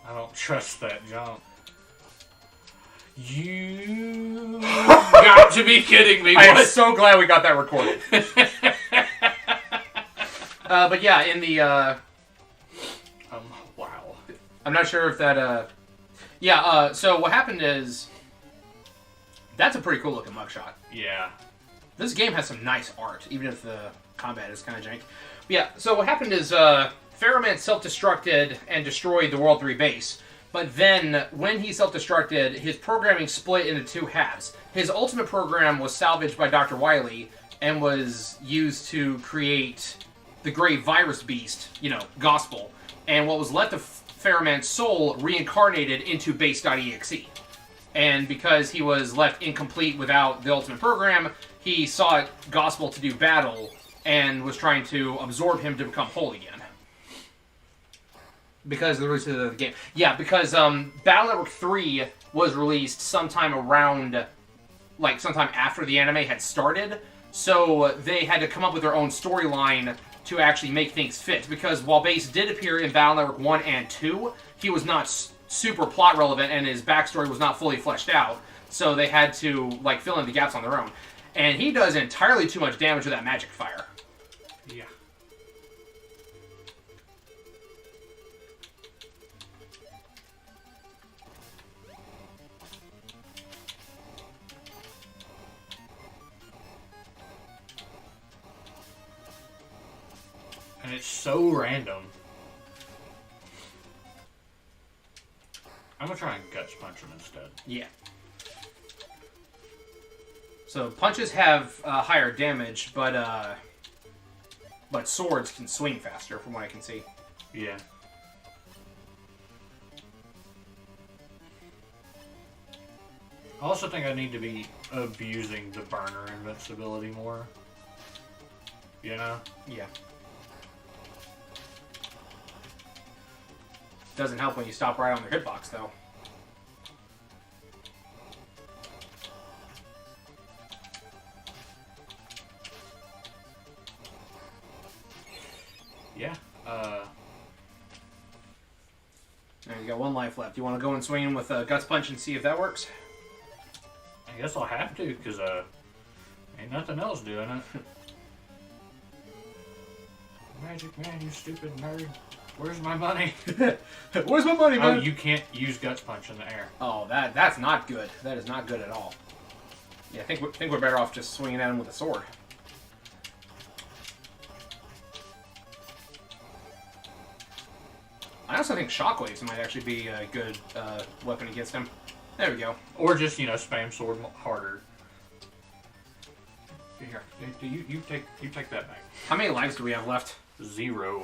I don't trust that jump. You got to be kidding me. I'm so glad we got that recorded. But yeah, in the wow. I'm not sure if that so what happened is that's a pretty cool looking mugshot. Yeah. This game has some nice art, even if the combat is kind of jank. But yeah, so what happened is Fairman self-destructed and destroyed the World 3 base. But then, when he self-destructed, his programming split into two halves. His ultimate program was salvaged by Dr. Wily and was used to create the great virus beast, Gospel. And what was left of Fairman's soul reincarnated into base.exe. And because he was left incomplete without the ultimate program, he sought Gospel to do battle and was trying to absorb him to become whole again. Because of the release of the game. Yeah, because Battle Network 3 was released sometime around like sometime after the anime had started, so they had to come up with their own storyline to actually make things fit. Because while Base did appear in Battle Network 1 and 2, he was not super plot relevant and his backstory was not fully fleshed out. So they had to like fill in the gaps on their own. And he does entirely too much damage with that magic fire. Yeah. And it's so random. I'm gonna try and guts punch him instead. Yeah. So punches have higher damage, but swords can swing faster, from what I can see. Yeah. I also think I need to be abusing the burner invincibility more. You know? Yeah. Doesn't help when you stop right on their hitbox, though. Yeah. Now you got one life left. You want to go and swing him with Guts Punch and see if that works? I guess I'll have to, because ain't nothing else doing it. Magic Man, you stupid nerd. Where's my money? Where's my money, man? Oh, you can't use Guts Punch in the air. Oh, that's not good. That is not good at all. Yeah, I think we're better off just swinging at him with a sword. I also think Shockwaves might actually be a good weapon against him. There we go. Or just, spam sword harder. Here, you take that back. How many lives do we have left? 0.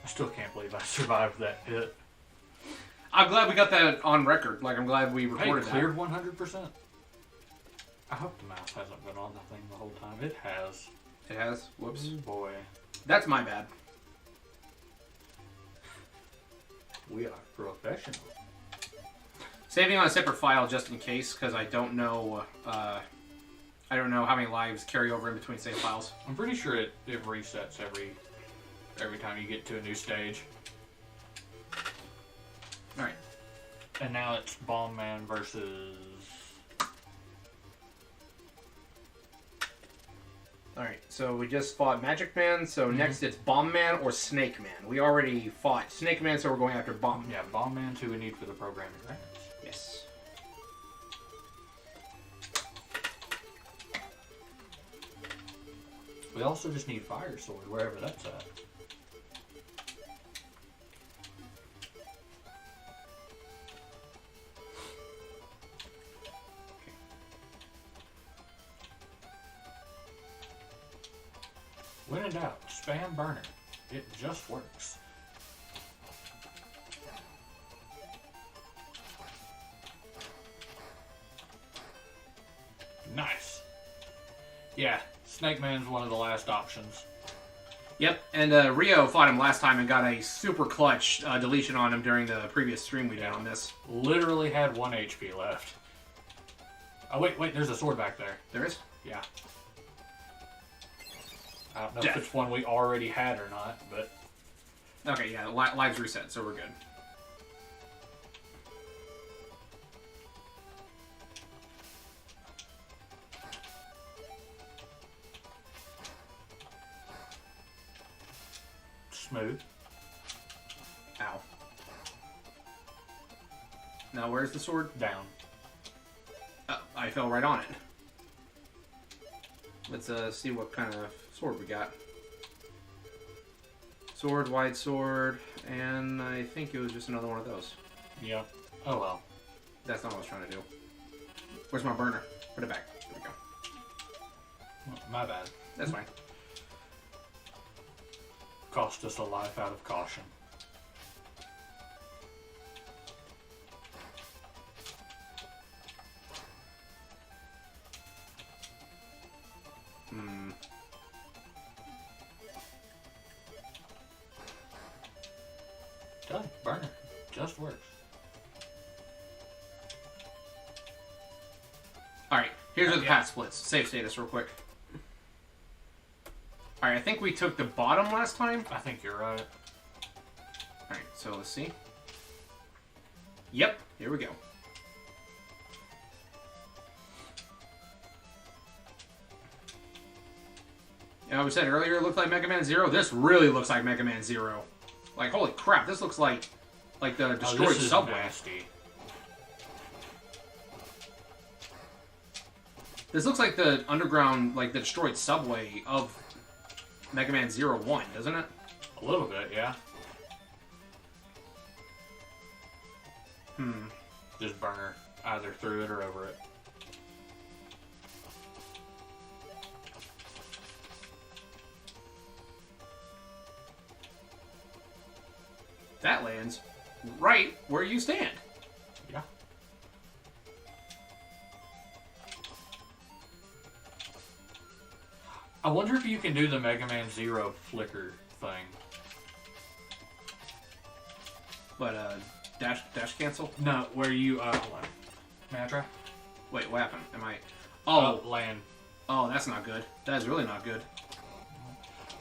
I still can't believe I survived that hit. I'm glad we got that on record. Like, I'm glad we Hey, recorded cleared 100%. I hope the mouse hasn't been on the thing the whole time. It has. It has? Whoops. Oh boy. That's my bad. We are professional. Saving on a separate file just in case, because I don't know how many lives carry over in between save files. I'm pretty sure it resets every time you get to a new stage. Alright. And now it's Bomb Man versus... Alright, so we just fought Magic Man, so next it's Bomb Man or Snake Man. We already fought Snake Man, so we're going after Bomb Man. Yeah, Bomb Man's who we need for the programming grants. Yes. We also just need Fire Sword, wherever that's at. When in doubt, spam burner. It just works. Nice. Yeah, Snake Man's one of the last options. Yep, and Ryo fought him last time and got a super clutch deletion on him during the previous stream we did on this. Literally had 1 HP left. Oh, wait, there's a sword back there. There is? Yeah. I don't know if it's one we already had or not, but... Okay, yeah, lives reset, so we're good. Smooth. Ow. Now, where's the sword? Down. I fell right on it. Let's see what kind of sword we got. Sword, wide sword, and I think it was just another one of those. Yep. Oh well. That's not what I was trying to do. Where's my burner? Put it back. There we go. Well, my bad. That's fine. Cost us a life out of caution. Done. Burner. Just works. Alright, here's where the path splits. Save status real quick. Alright, I think we took the bottom last time. I think you're right. Alright, so let's see. Yep, here we go. You know, we said earlier it looked like Mega Man Zero. This really looks like Mega Man Zero. Like, holy crap, this looks like the destroyed this is subway. nasty. This looks like the underground, like the destroyed subway of Mega Man Zero 1, doesn't it? A little bit, yeah. Just burner either through it or over it. That lands right where you stand. Yeah. I wonder if you can do the Mega Man Zero flicker thing. But dash cancel. No, where you hold on. May I try? Wait, what happened? Am I? Land. Oh, that's not good. That is really not good.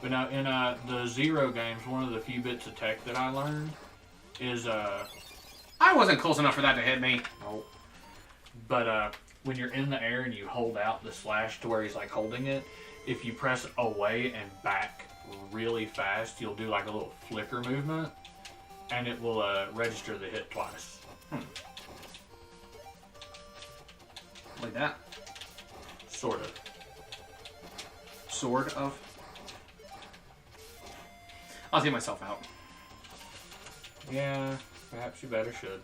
But now in the Zero games, one of the few bits of tech that I learned is I wasn't close enough for that to hit me. Nope. But when you're in the air and you hold out the slash to where he's like holding it, if you press away and back really fast, you'll do like a little flicker movement, and it will register the hit twice. Like that? Sort of. Sort of. I'll take myself out. Yeah, perhaps you better should.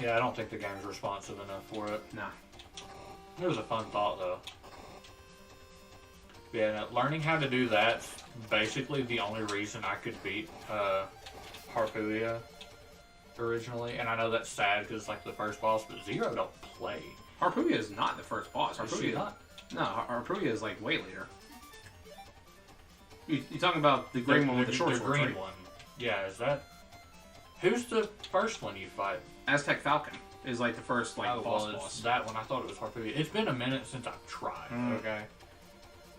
Yeah, I don't think the game's responsive enough for it. Nah. It was a fun thought, though. Yeah, now, learning how to do that's basically the only reason I could beat Harpuia originally. And I know that's sad because it's like the first boss, but Zero don't play. Harpuia is not the first boss. Is she not? No, Harpuia is like way later. You talking about the green one with the short swords, green right? one. Yeah, is that... Who's the first one you fight? Aztec Falcon is like the first boss. That one. I thought it was Harpuia. It's been a minute since I've tried. Okay.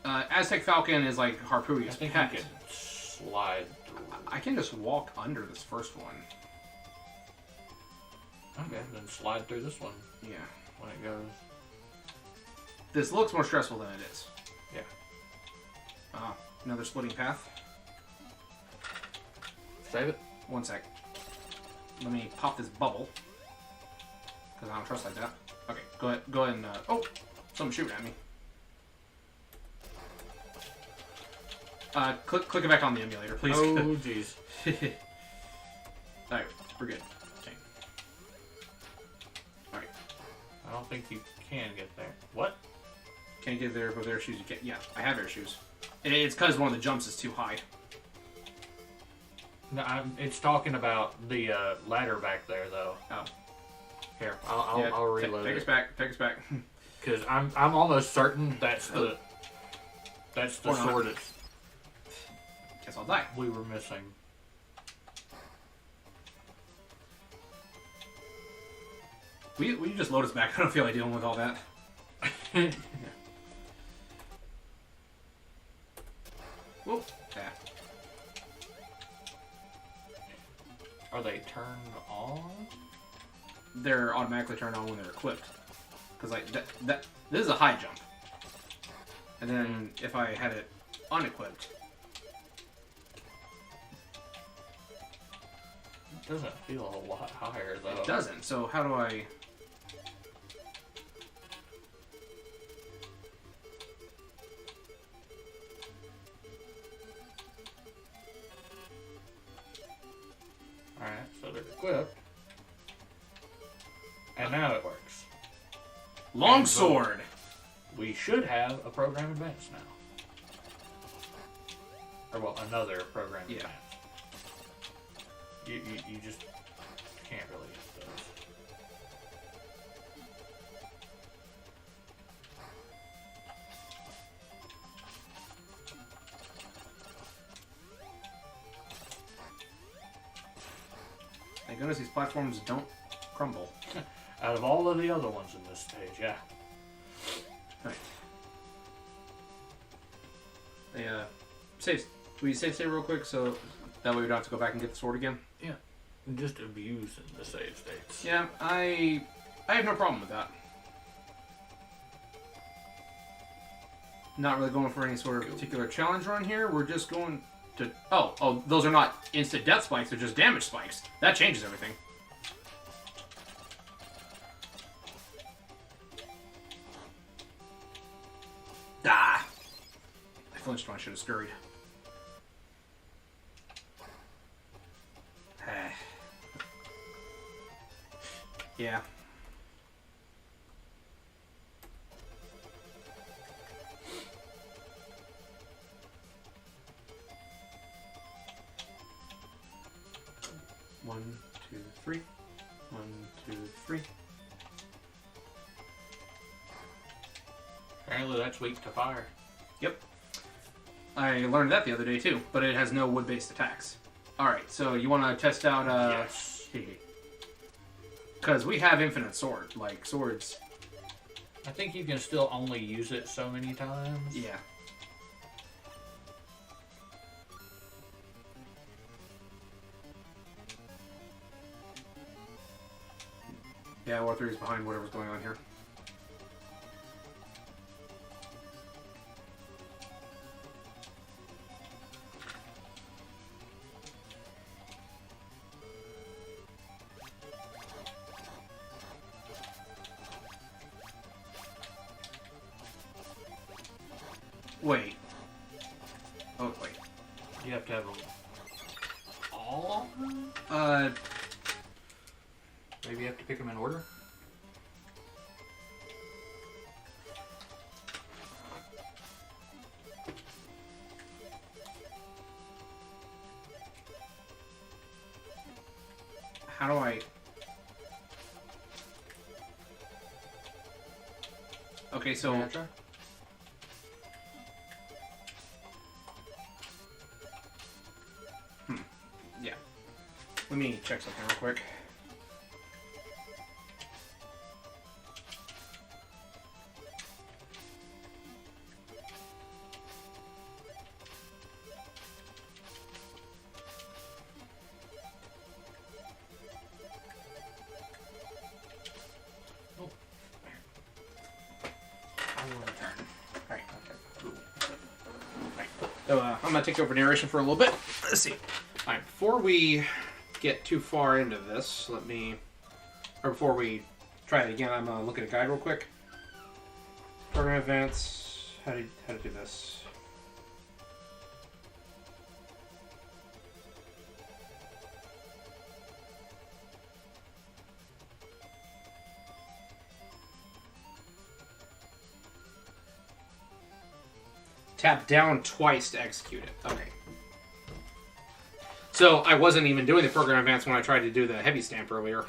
Aztec Falcon is like Harpuia's I think pet. you can slide through. I can just walk under this first one. Okay, then slide through this one Yeah. when it goes. This looks more stressful than it is. Yeah. Another splitting path. Save it. 1 sec. Let me pop this bubble. Because I don't trust like that. Okay, go ahead and... oh! Someone's shooting at me. Click it back on the emulator, please. Oh, jeez. Alright, we're good. Okay. Alright. I don't think you can get there. What? Can't get there with air shoes. You can't... Yeah, I have air shoes. It's because one of the jumps is too high. No, it's talking about the ladder back there, though. Oh. Here, I'll reload Take us back. Take us back. Because I'm almost certain that's the sword that Guess I'll die. we were missing. Will you just load us back? I don't feel like dealing with all that. Yeah. Whoop. Yeah. Are they turned on? They're automatically turned on when they're equipped. Because like this is a high jump. And then if I had it unequipped, It doesn't feel a lot higher though. it doesn't. So how do I? Alright, so they're equipped. And now it works. Longsword. We should have a program advance now. Or well, another program advance. You just can't really use those. goodness, these platforms don't crumble. Out of all of the other ones in this stage, yeah. Right. Hey, save. Will you save real quick so that way we don't have to go back and get the sword again? Yeah. Just abusing the save states. Yeah, I have no problem with that. Not really going for any sort of particular challenge run here. We're just going to... Oh, those are not instant death spikes. They're just damage spikes. That changes everything. Ah! I flinched when I should have scurried. Yeah. One, two, three. 1, 2, 3. Apparently that's weak to fire. Yep. I learned that the other day too, but it has no wood-based attacks. Alright, so you want to test out... Yes. Because we have infinite swords. I think you can still only use it so many times. Yeah. Yeah, War 3 is behind whatever's going on here. Wait. Oh, wait. You have to have them all? Maybe you have to pick them in order? How do I... Okay, so... Yeah, try. Yeah. Let me check something real quick. So I'm going to take over narration for a little bit. Let's see. Alright, before we get too far into this, before we try it again, I'm going to look at a guide real quick. Program events, how to do this. Tap down twice to execute it. Okay. So I wasn't even doing the program advance when I tried to do the heavy stamp earlier.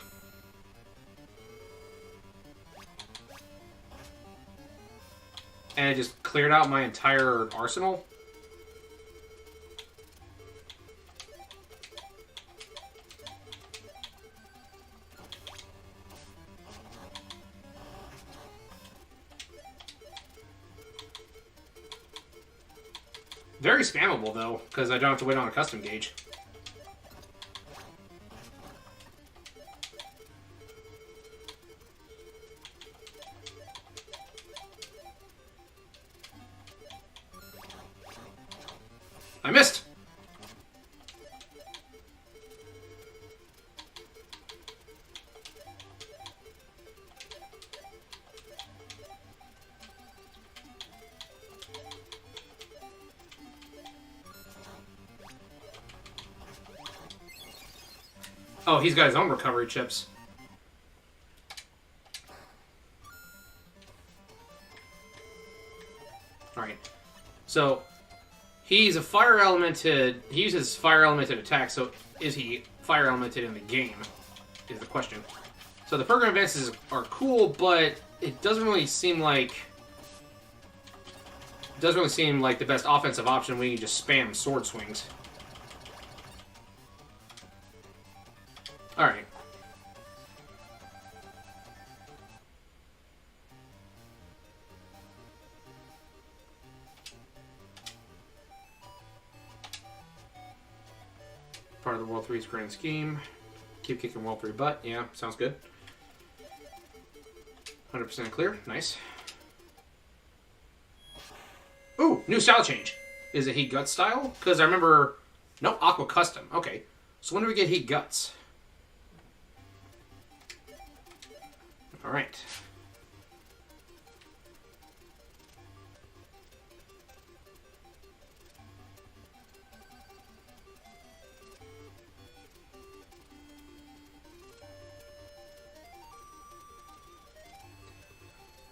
And it just cleared out my entire arsenal. Very spammable, though, because I don't have to wait on a custom gauge. I missed! Oh, he's got his own recovery chips. Alright. So, he's a fire elemented... He uses fire elemented attack, so is he fire elemented in the game? Is the question. So the program advances are cool, but it doesn't really seem like... It doesn't really seem like the best offensive option when you just spam sword swings. Alright. part of the World 3's grand scheme. Keep kicking World 3 butt. Yeah, sounds good. 100% clear. Nice. Ooh, new style change. Is it Heat Guts style? Because I remember... No, Aqua Custom. Okay. So when do we get Heat Guts? Alright.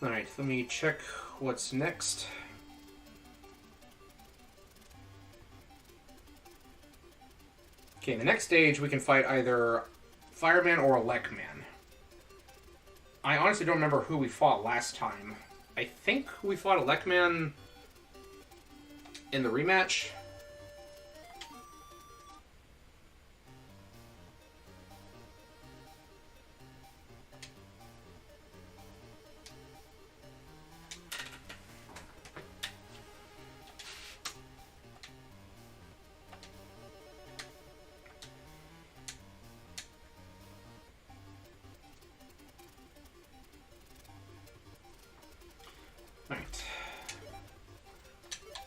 Alright, let me check what's next. Okay, the next stage we can fight either Fireman or Electman. I honestly don't remember who we fought last time. I think we fought Electman in the rematch.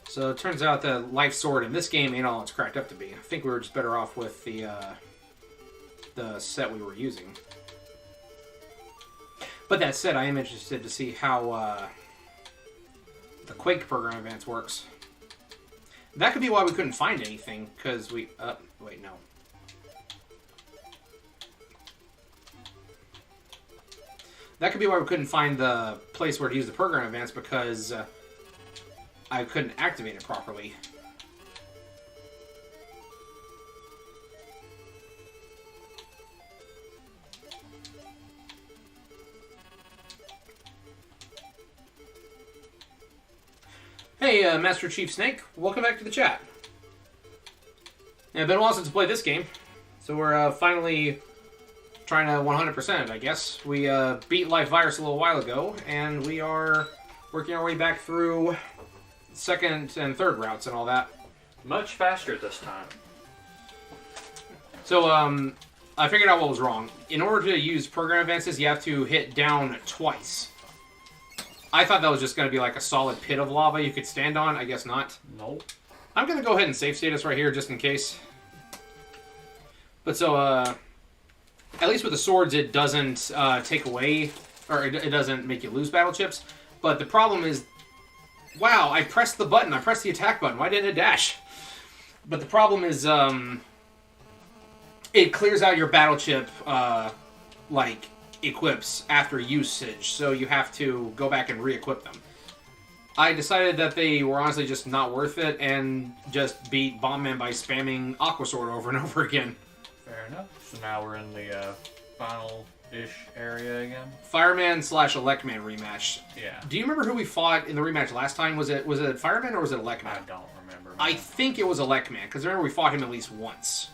So it turns out that Life Sword in this game ain't all it's cracked up to be. I think we were just better off with the set we were using. But that said, I am interested to see how the Quake program advance works. That could be why we couldn't find anything, because we... wait, no. That could be why we couldn't find the place where to use the program advance, because... I couldn't activate it properly. Hey, Master Chief Snake, welcome back to the chat. Yeah, it's been a while since we played this game, so we're finally trying to 100% it, I guess. We beat Life Virus a little while ago, and we are working our way back through second and third routes and all that. Much faster this time. So, I figured out what was wrong. In order to use program advances, you have to hit down twice. I thought that was just going to be like a solid pit of lava you could stand on. I guess not. Nope. I'm going to go ahead and save status right here just in case. But so, at least with the swords, it doesn't take away, or it doesn't make you lose battle chips. But the problem is, wow, I pressed the button. I pressed the attack button. Why didn't it dash? But the problem is, it clears out your battle chip, like, equips after usage. So you have to go back and re-equip them. I decided that they were honestly just not worth it and just beat Bombman by spamming Aqua Sword over and over again. Fair enough. So now we're in the final-ish area again. Fireman / Electman rematch. Yeah. Do you remember who we fought in the rematch last time? Was it Fireman or was it Electman? I don't remember. I think it was Electman, because I remember we fought him at least once.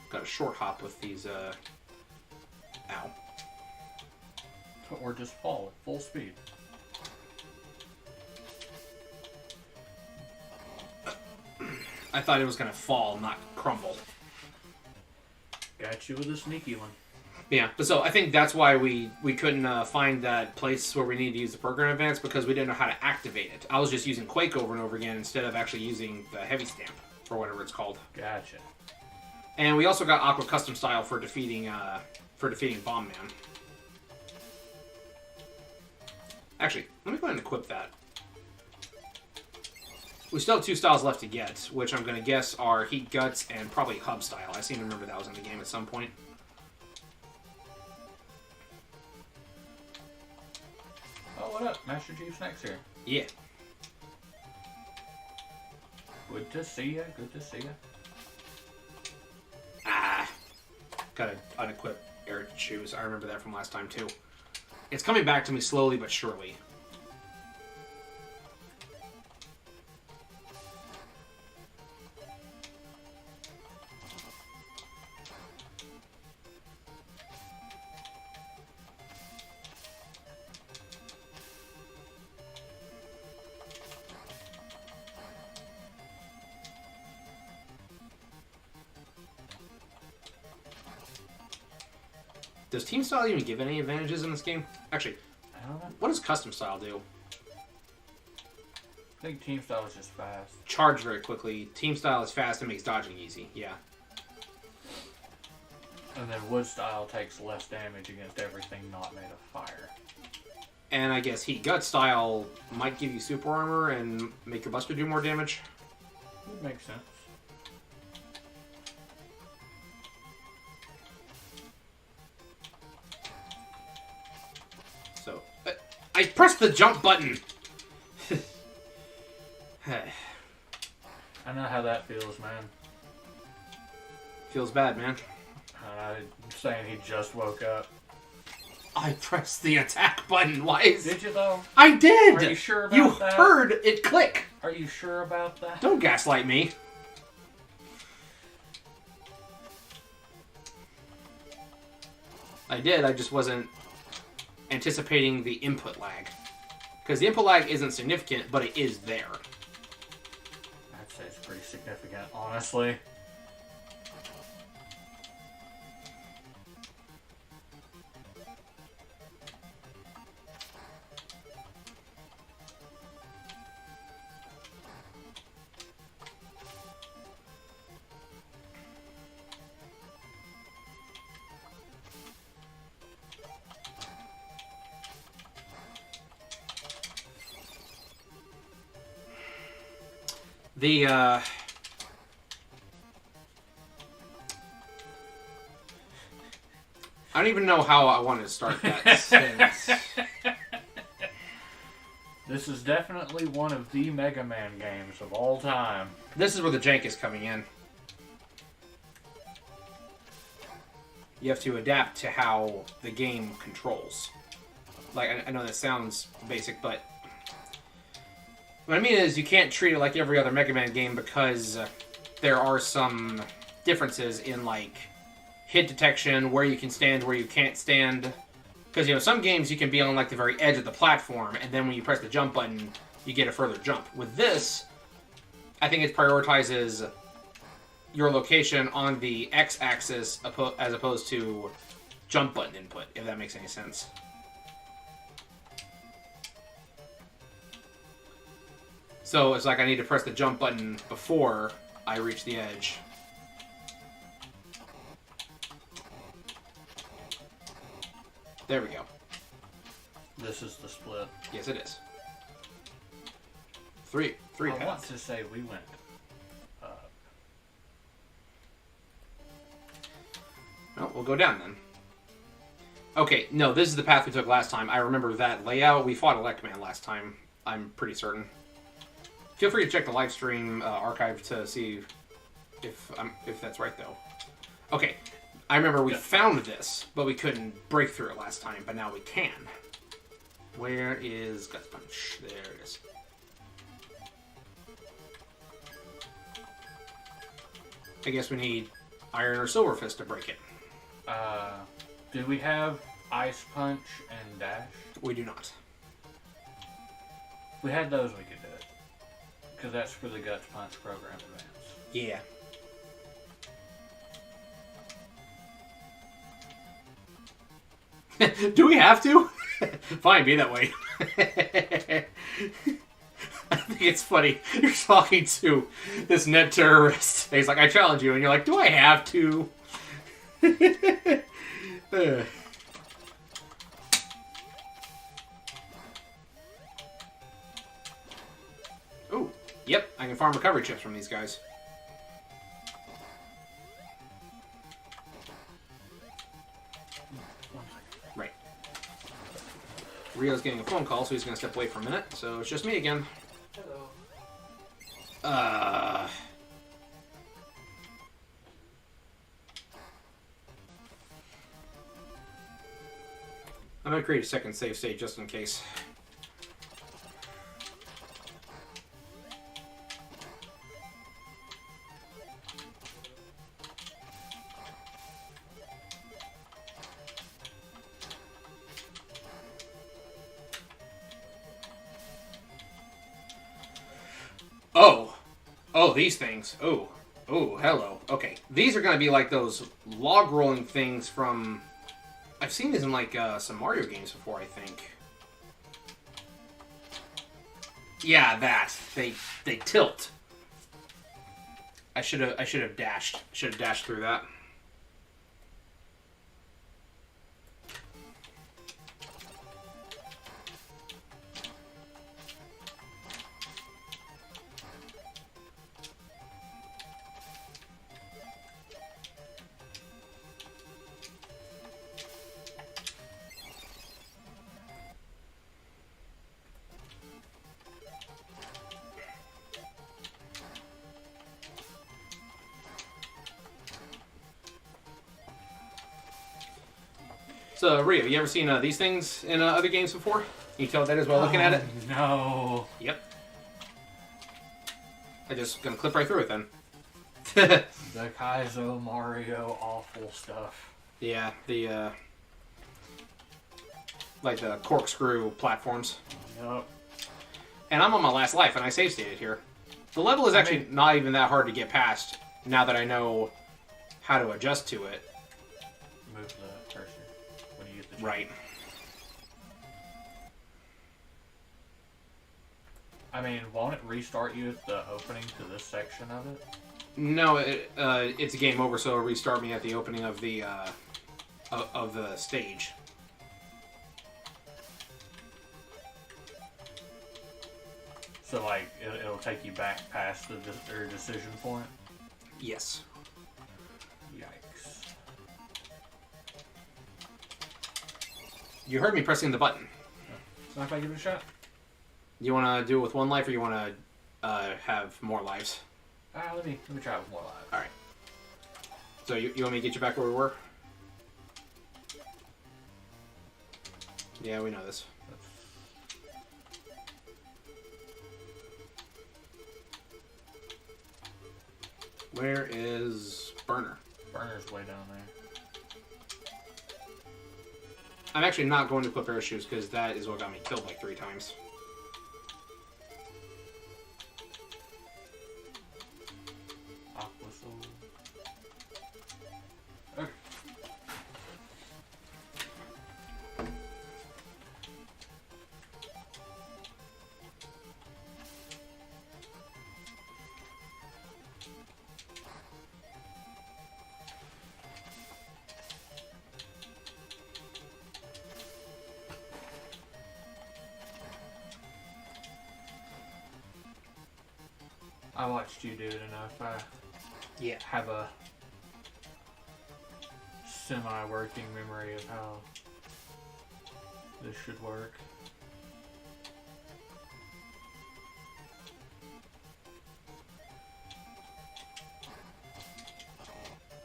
Got a short hop with these, ow. Or just fall at full speed. I thought it was going to fall, not crumble. Got you with a sneaky one. Yeah, but so I think that's why we couldn't find that place where we needed to use the program advance, because we didn't know how to activate it. I was just using Quake over and over again instead of actually using the heavy stamp, or whatever it's called. Gotcha. And we also got Aqua Custom Style for defeating Bombman. Actually, let me go ahead and equip that. We still have 2 styles left to get, which I'm going to guess are Heat Guts and probably Hub Style. I seem to remember that was in the game at some point. Oh, what up? Master Chief Snacks here. Yeah. Good to see ya. Good to see ya. Ah. Gotta unequip Air Shoes. I remember that from last time, too. It's coming back to me slowly but surely. Does team style even give any advantages in this game? Actually, I don't know. what does custom style do? I think team style is just fast. Charge very quickly. Team style is fast and makes dodging easy. Yeah. And then wood style takes less damage against everything not made of fire. And I guess heat gut style might give you super armor and make your buster do more damage. It makes sense. So, I pressed the jump button! I know how that feels, man. Feels bad, man. I'm saying he just woke up. I pressed the attack button. Why is Did you, though? I did! Are you sure about you that? You heard it click! Are you sure about that? Don't gaslight me. I did, I just wasn't anticipating the input lag. Because the input lag isn't significant, but it is there. I'd say it's pretty significant, honestly. I don't even know how I wanted to start that sentence. This is definitely one of the Mega Man games of all time. This is where the jank is coming in. You have to adapt to how the game controls. Like, I know that sounds basic, but what I mean is you can't treat it like every other Mega Man game because there are some differences in, like, hit detection, where you can stand, where you can't stand. Because, you know, some games you can be on, like, the very edge of the platform, and then when you press the jump button, you get a further jump. With this, I think it prioritizes your location on the X-axis as opposed to jump button input, if that makes any sense. So it's like I need to press the jump button before I reach the edge. There we go. This is the split. Yes, it is. Three I want paths. to say we went up. No, we'll go down then. Okay, no, this is the path we took last time. I remember that layout. We fought a RockMan last time. I'm pretty certain. Feel free to check the live stream archive to see if that's right, though. Okay, I remember we found this, but we couldn't break through it last time, but now we can. Where is Gut Punch? There it is. I guess we need Iron or Silver Fist to break it. Do we have Ice Punch and Dash? We do not. If we had those, we could do it. Because that's for the Guts Punch program advance. Yeah. Do we have to? Fine, be that way. I think it's funny. You're talking to this net terrorist. He's like, I challenge you. And you're like, do I have to? Oh, yep. I can farm recovery chips from these guys. Right. Ryo's getting a phone call, so he's going to step away for a minute. So it's just me again. Hello. I'm going to create a second save state just in case. Oh, these things. Oh, hello. Okay, these are going to be like those log rolling things from I've seen these in like some Mario games before, I think. Yeah, that. They tilt. I should have dashed. Should have dashed through that. So, Ryo, you ever seen these things in other games before? Can you tell what that is while looking at it? No. Yep. I'm just gonna clip right through it then. The Kaizo Mario awful stuff. Yeah, the like the corkscrew platforms. Yep. And I'm on my last life, and I save stated here. The level is actually not even that hard to get past now that I know how to adjust to it. Move the cursor when you use the Right. I mean, won't it restart you at the opening to this section of it? No, it's a game over, so it'll restart me at the opening of the stage. So, like, it'll take you back past the decision point? Yes. Yikes. You heard me pressing the button. So if I give it a shot? You want to do it with one life, or you want to have more lives? Let me try it with more lives. All right. So you want me to get you back where we were? Yeah, we know this. Where is Burner? Burner's way down there. I'm actually not going to clip parachutes because that is what got me killed like 3 times. Aqua Soul. Okay. I watched you do it enough. I have a semi-working memory of how this should work.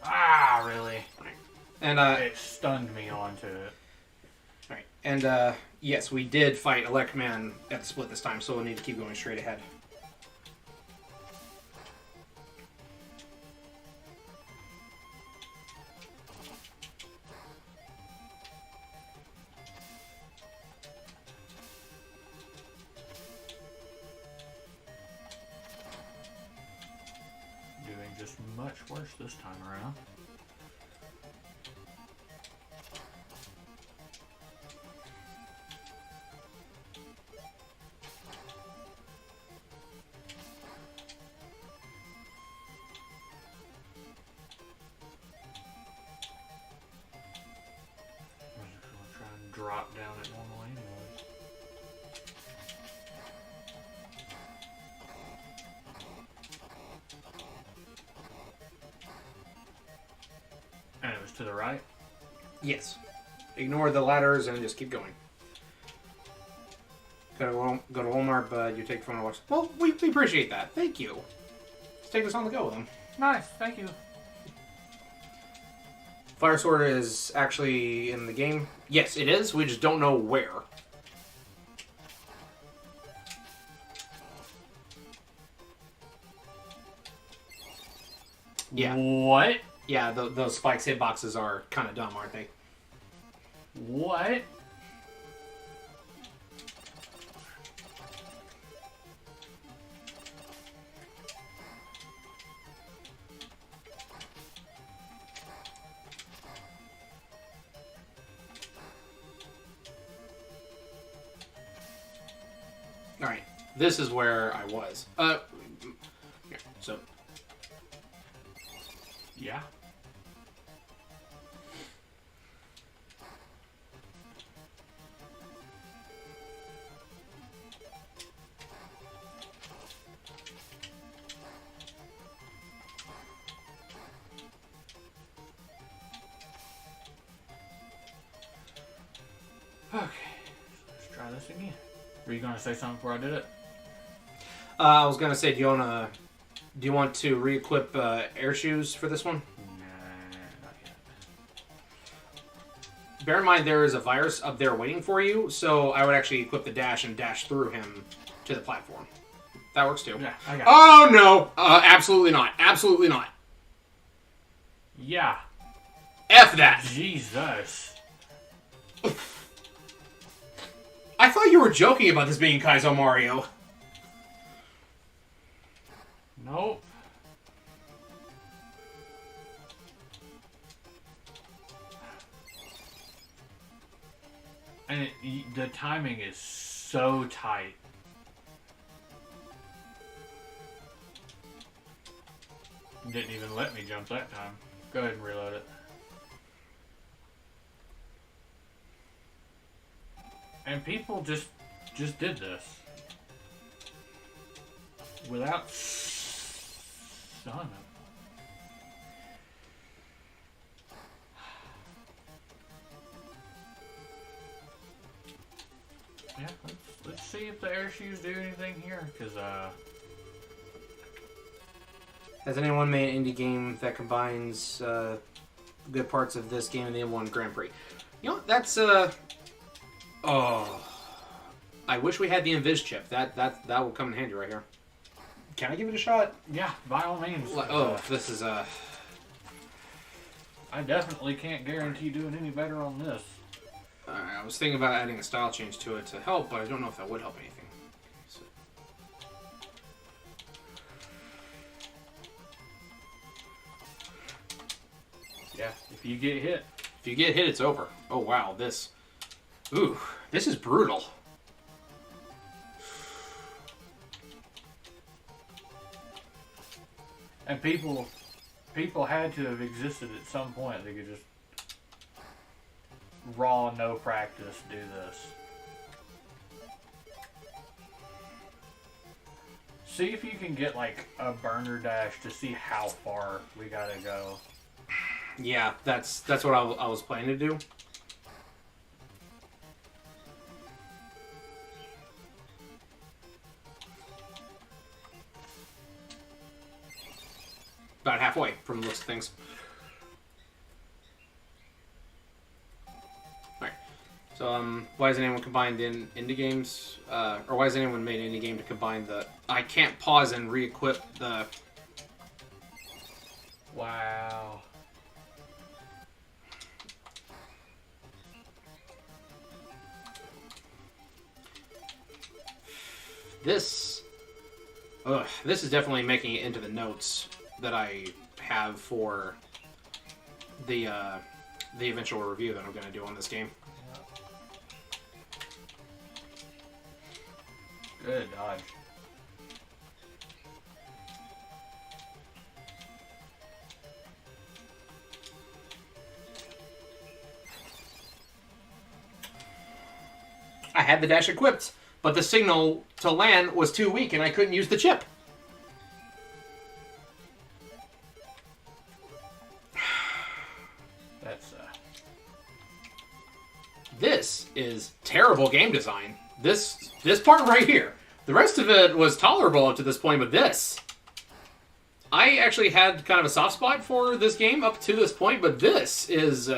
Ah, really? And it stunned me onto it. all right. And yes, we did fight Electman at the split this time, so we'll need to keep going straight ahead. Doing just much worse this time around. I'm just gonna try and drop down it normally anyways. And it was to the right? Yes. Ignore the ladders and just keep going. Go to Walmart, but you take phone and watch. Well, we appreciate that. Thank you. Let's take this on the go with them. Nice, thank you. Fire Sword is actually in the game. Yes, it is. We just don't know where. Yeah. What? Yeah, those spikes hitboxes are kind of dumb, aren't they? What? All right, this is where I was. Yeah, so. Yeah. Okay, let's try this again. Were you going to say something before I did it? I was gonna say, do you want to re-equip air shoes for this one? Nah, not yet. Bear in mind there is a virus up there waiting for you, so I would actually equip the dash and dash through him to the platform. That works too. Yeah, I got it. Oh no! Absolutely not. Absolutely not. Yeah. F that. Jesus. I thought you were joking about this being Kaizo Mario. Nope. And the timing is so tight. Didn't even let me jump that time. Go ahead and reload it. And people just did this. Without son of... Yeah, let's see if the air shoes do anything here, because Has anyone made an indie game that combines good parts of this game and the M1 Grand Prix? You know, that's oh, I wish we had the Invis chip. That will come in handy right here. Can I give it a shot? yeah, by all means. Oh, this is I definitely can't guarantee doing any better on this. I was thinking about adding a style change to it to help, but I don't know if that would help anything. So. Yeah, if you get hit. If you get hit, it's over. Oh wow, this. Ooh, this is brutal. And people had to have existed at some point. They could just raw, no practice, do this. See if you can get like a burner dash to see how far we gotta go. Yeah, that's what I was planning to do. About halfway from the looks of things. Alright. So, why hasn't anyone combined in indie games? Or why has anyone made an indie game to combine the... I can't pause and re-equip the... Wow. This... Ugh, this is definitely making it into the notes that I have for the eventual review that I'm going to do on this game. Good dodge. I had the dash equipped, but the signal to land was too weak and I couldn't use the chip. That's This is terrible game design. This part right here. The rest of it was tolerable up to this point, but this... I actually had kind of a soft spot for this game up to this point, but this is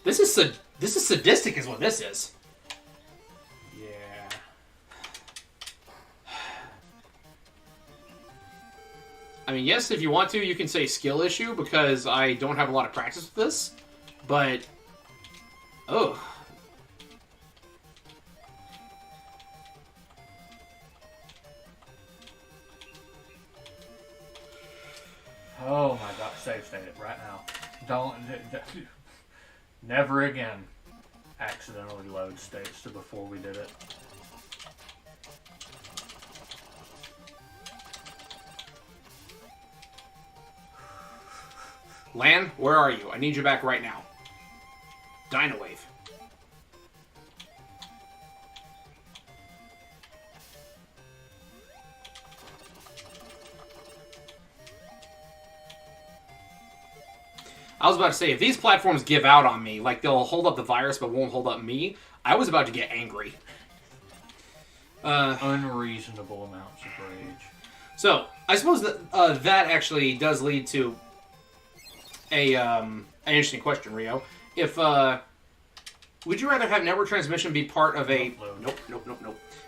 sadistic is what this is. yeah. I mean, yes, if you want to, you can say skill issue because I don't have a lot of practice with this, but... Oh. Oh my god, save state it right now. Don't, never again accidentally load states to before we did it. Lan, where are you? I need you back right now. Dino Wave. I was about to say, if these platforms give out on me, like they'll hold up the virus but won't hold up me, I was about to get angry. Unreasonable amounts of rage. So, I suppose that that actually does lead to an interesting question, Ryo. If would you rather have network transmission be part of a nope.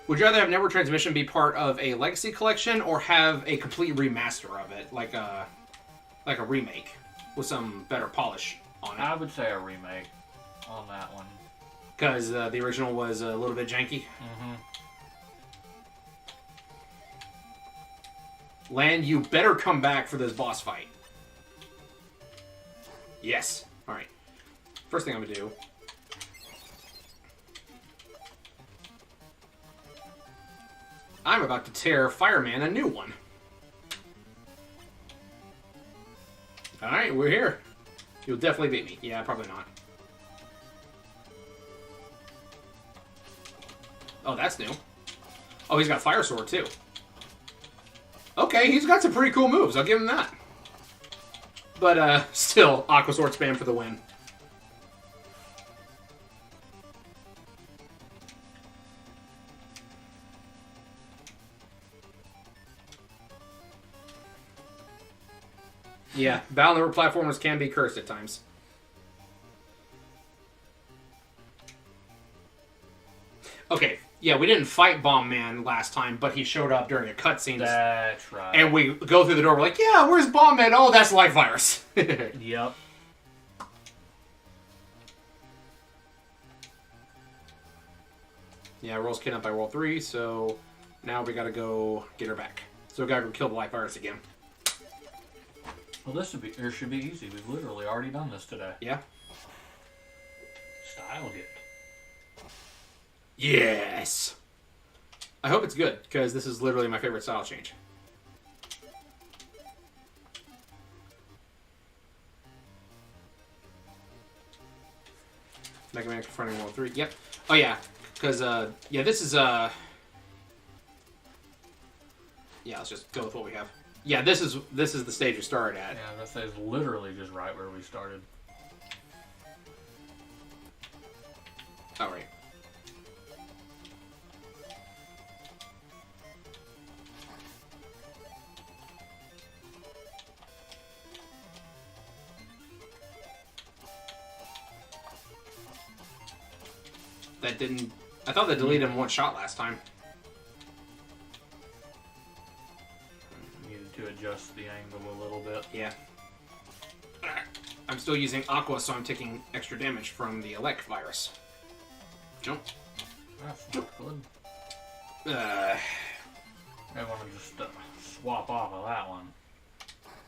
Would you rather have network transmission be part of a legacy collection or have a complete remaster of it, like a remake with some better polish on it? I would say a remake on that one. Because the original was a little bit janky. Mm-hmm. Lan, you better come back for this boss fight. Yes. Alright. First thing I'm going to do... I'm about to tear Fireman a new one. Alright, we're here. You'll definitely beat me. Yeah, probably not. Oh, that's new. Oh, he's got Fire Sword, too. Okay, he's got some pretty cool moves. I'll give him that. But, still, Aqua Sword spam for the win. Yeah, Battle Network platformers can be cursed at times. Okay, yeah, we didn't fight Bomb Man last time, but he showed up during a cutscene. That's right. And we go through the door, we're like, yeah, where's Bomb Man? Oh, that's Life Virus. Yep. Yeah, Roll's kidnapped by Roll 3, so now we gotta go get her back. So we gotta go kill the Life Virus again. Well, this should be easy. We've literally already done this today. Yeah. Style gift. Yes! I hope it's good, because this is literally my favorite style change. MegaMan confronting World 3. Yep. Oh, yeah. Because, yeah, this is, yeah, let's just go with what we have. Yeah, this is the stage we started at. Yeah, that says literally just right where we started. Oh, right. That didn't... I thought that deleted him one shot last time. Needed to adjust the angle a little bit. Yeah. I'm still using Aqua, so I'm taking extra damage from the Elect virus. Jump. That's not good. Uh, I want to just swap off of that one.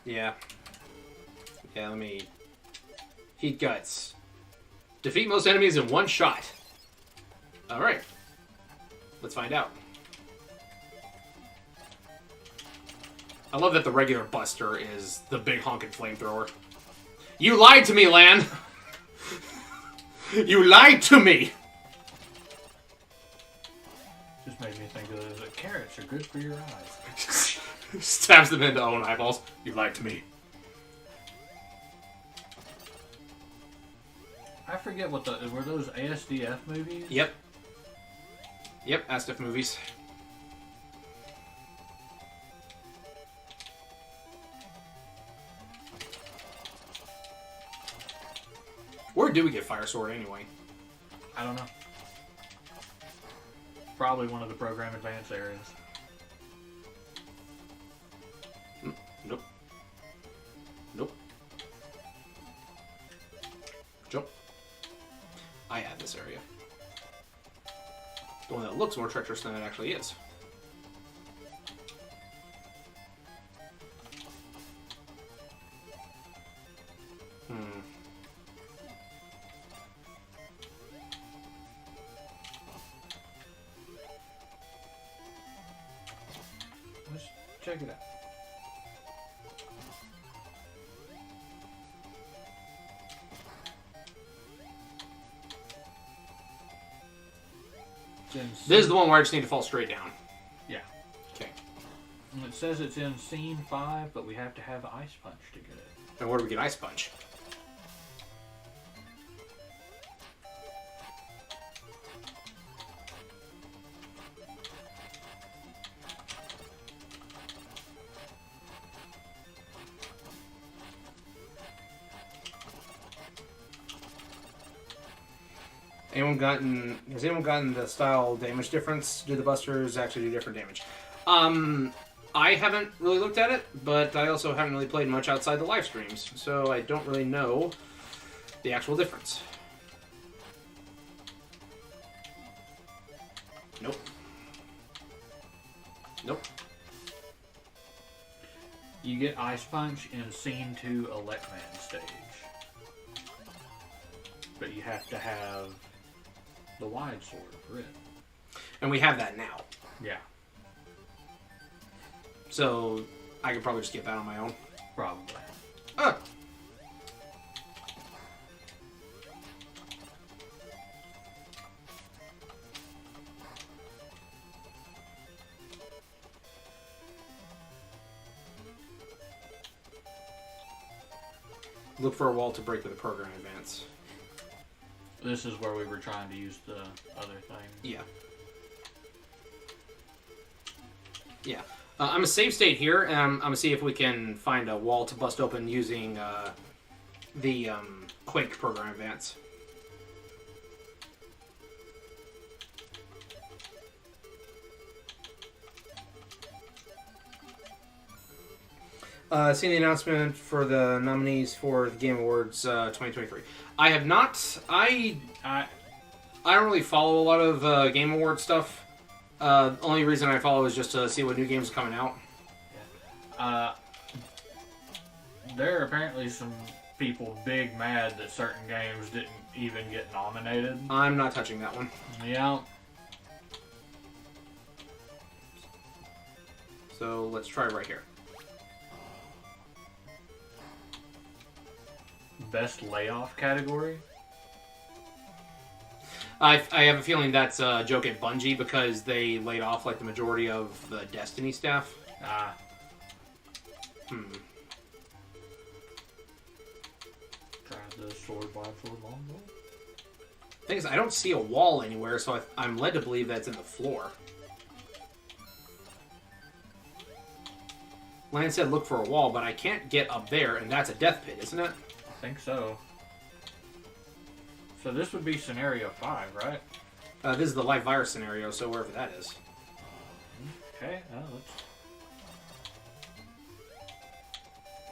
yeah. Yeah, let me... Heat Guts. Defeat most enemies in one shot. Alright. Let's find out. I love that the regular Buster is the big honking flamethrower. You lied to me, Lan! You lied to me! Just made me think of the carrots are good for your eyes. Stabs them into own eyeballs. You lied to me. I forget what were those ASDF movies? Yep. Yep, ASDF movies. Where do we get Fire Sword anyway? I don't know. Probably one of the program advance areas. Nope. Nope. Jump. I add this area. The one that looks more treacherous than it actually is. Let's check it out. This is the one where I just need to fall straight down. Yeah. Okay. And it says it's in Scene 5, but we have to have Ice Punch to get it. And where do we get Ice Punch? Has anyone gotten the style damage difference? Do the busters actually do different damage? I haven't really looked at it, but I also haven't really played much outside the live streams, so I don't really know the actual difference. Nope. Nope. You get Ice Punch in Scene 2 Electman stage. But you have to have the wide sword for it. And we have that now. Yeah. So I could probably just get that on my own. Probably. Oh. Look for a wall to break with a program advance. This is where we were trying to use the other thing. Yeah. Yeah. I'm going to save state here, and I'm going to see if we can find a wall to bust open using the Quake program advance. Seen the announcement for the nominees for the Game Awards 2023. I have not. I don't really follow a lot of Game Award stuff. Only reason I follow is just to see what new games are coming out. Yeah. There are apparently some people big mad that certain games didn't even get nominated. I'm not touching that one. Yeah. So let's try right here. Best layoff category? I have a feeling that's a joke at Bungie because they laid off like the majority of the Destiny staff. Try the sword, wide sword, longbow. Thing is, I don't see a wall anywhere, so I'm led to believe that's in the floor. Lance said look for a wall, but I can't get up there, and that's a death pit, isn't it? I think so. So this would be scenario 5, right? This is the live virus scenario, so wherever that is. Okay, let's...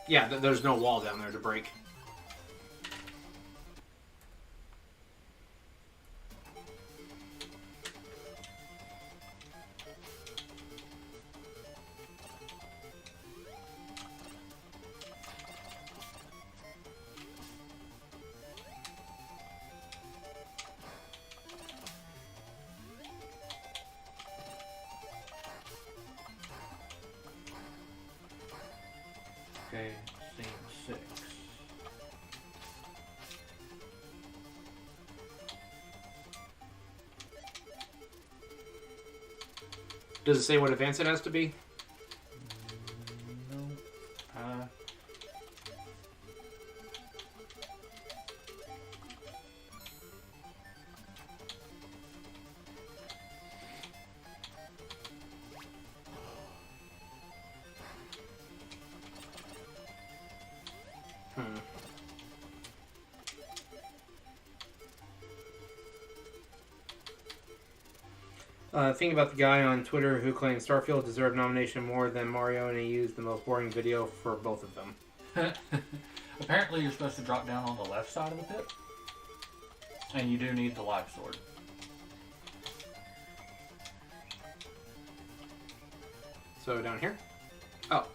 Yeah, there's no wall down there to break. Okay, scene 6. Does it say what advance it has to be? No. Thinking about the guy on Twitter who claimed Starfield deserved nomination more than Mario, and he used the most boring video for both of them. Apparently you're supposed to drop down on the left side of the pit. And you do need the live sword. So down here? Oh.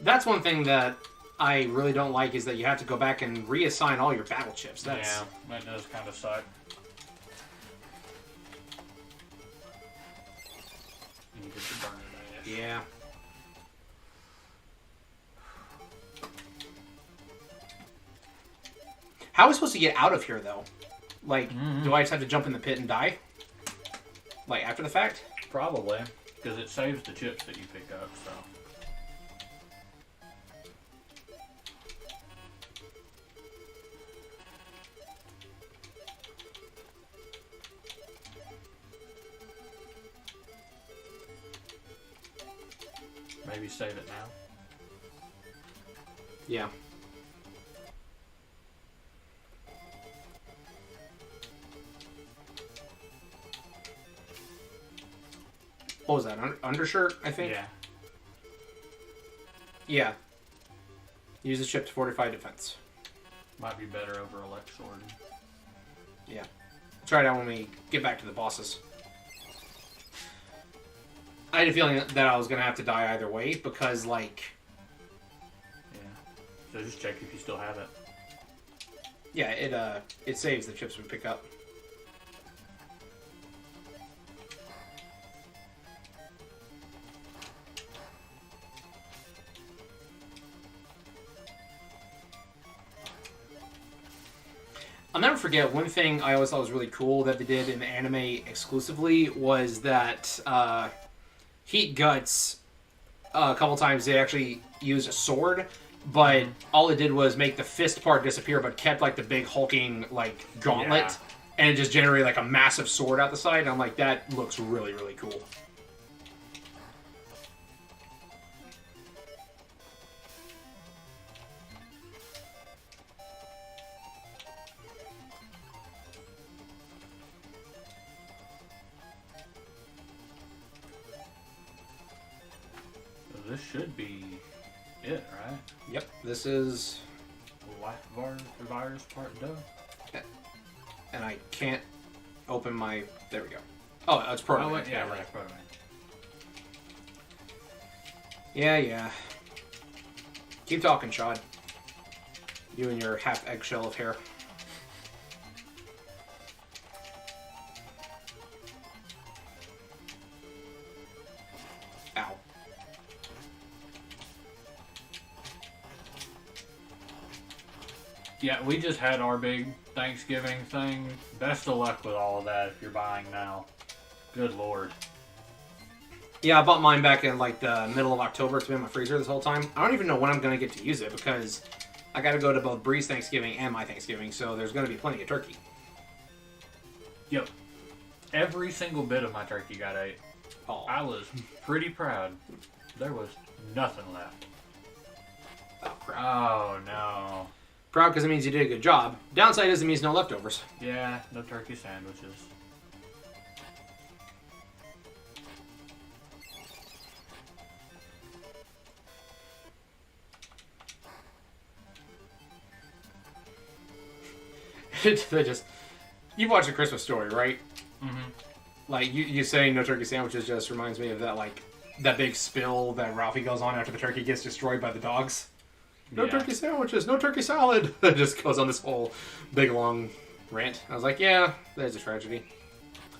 That's one thing that I really don't like is that you have to go back and reassign all your battle chips. That's... Yeah, that does kind of suck. You get the burner dash. Yeah. How are we supposed to get out of here, though? Like, do I just have to jump in the pit and die? Like, after the fact? Probably, because it saves the chips that you pick up, so. Maybe save it now. Yeah. What was that? Undershirt, I think? Yeah. Yeah. Use the chip to fortify defense. Might be better over Elect Sword. Yeah. Try it out when we get back to the bosses. I had a feeling that I was going to have to die either way because, like... Yeah. So just check if you still have it. Yeah, it saves the chips we pick up. I'll never forget one thing I always thought was really cool that they did in the anime exclusively was that Heat Guts, a couple times they actually used a sword, but all it did was make the fist part disappear, but kept like the big hulking like gauntlet, Yeah. and it just generated like a massive sword out the side. And I'm like, that looks really, really cool. So this should be it, right? Yep, this is... Life virus part done. And I can't open my... There we go. Oh, it's Proto. Oh, wait, yeah, right, Proto Man. Yeah. Keep talking, Shad. You and your half eggshell of hair. Ow. Yeah, we just had our big Thanksgiving thing. Best of luck with all of that if you're buying now. Good lord. Yeah, I bought mine back in like the middle of October. It's been in my freezer this whole time. I don't even know when I'm going to get to use it because I got to go to both Bree's Thanksgiving and my Thanksgiving, so there's going to be plenty of turkey. Yep. Every single bit of my turkey got ate. Oh, I was pretty proud. There was nothing left. crap. Oh, no. Proud because it means you did a good job. Downside is it means no leftovers. Yeah, no turkey sandwiches. They just... You've watched A Christmas Story, right? Mm-hmm. Like, you saying no turkey sandwiches just reminds me of that, like, that big spill that Ralphie goes on after the turkey gets destroyed by the dogs. No turkey sandwiches, no turkey salad. That just goes on this whole big, long rant. I was like, yeah, there's a tragedy.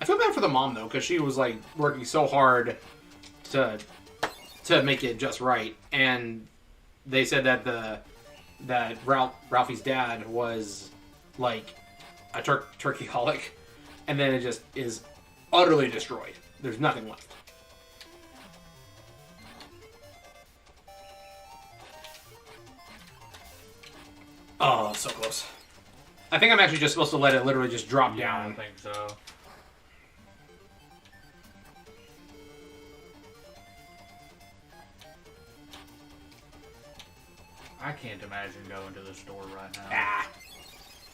I feel bad for the mom, though, because she was, like, working so hard to make it just right. And they said that Ralphie's dad was, like, a turkeyholic. And then it just is utterly destroyed. There's nothing left. Oh, so close. I think I'm actually just supposed to let it literally just drop Yeah, down. I think so. I can't imagine going to the store right now. Ah.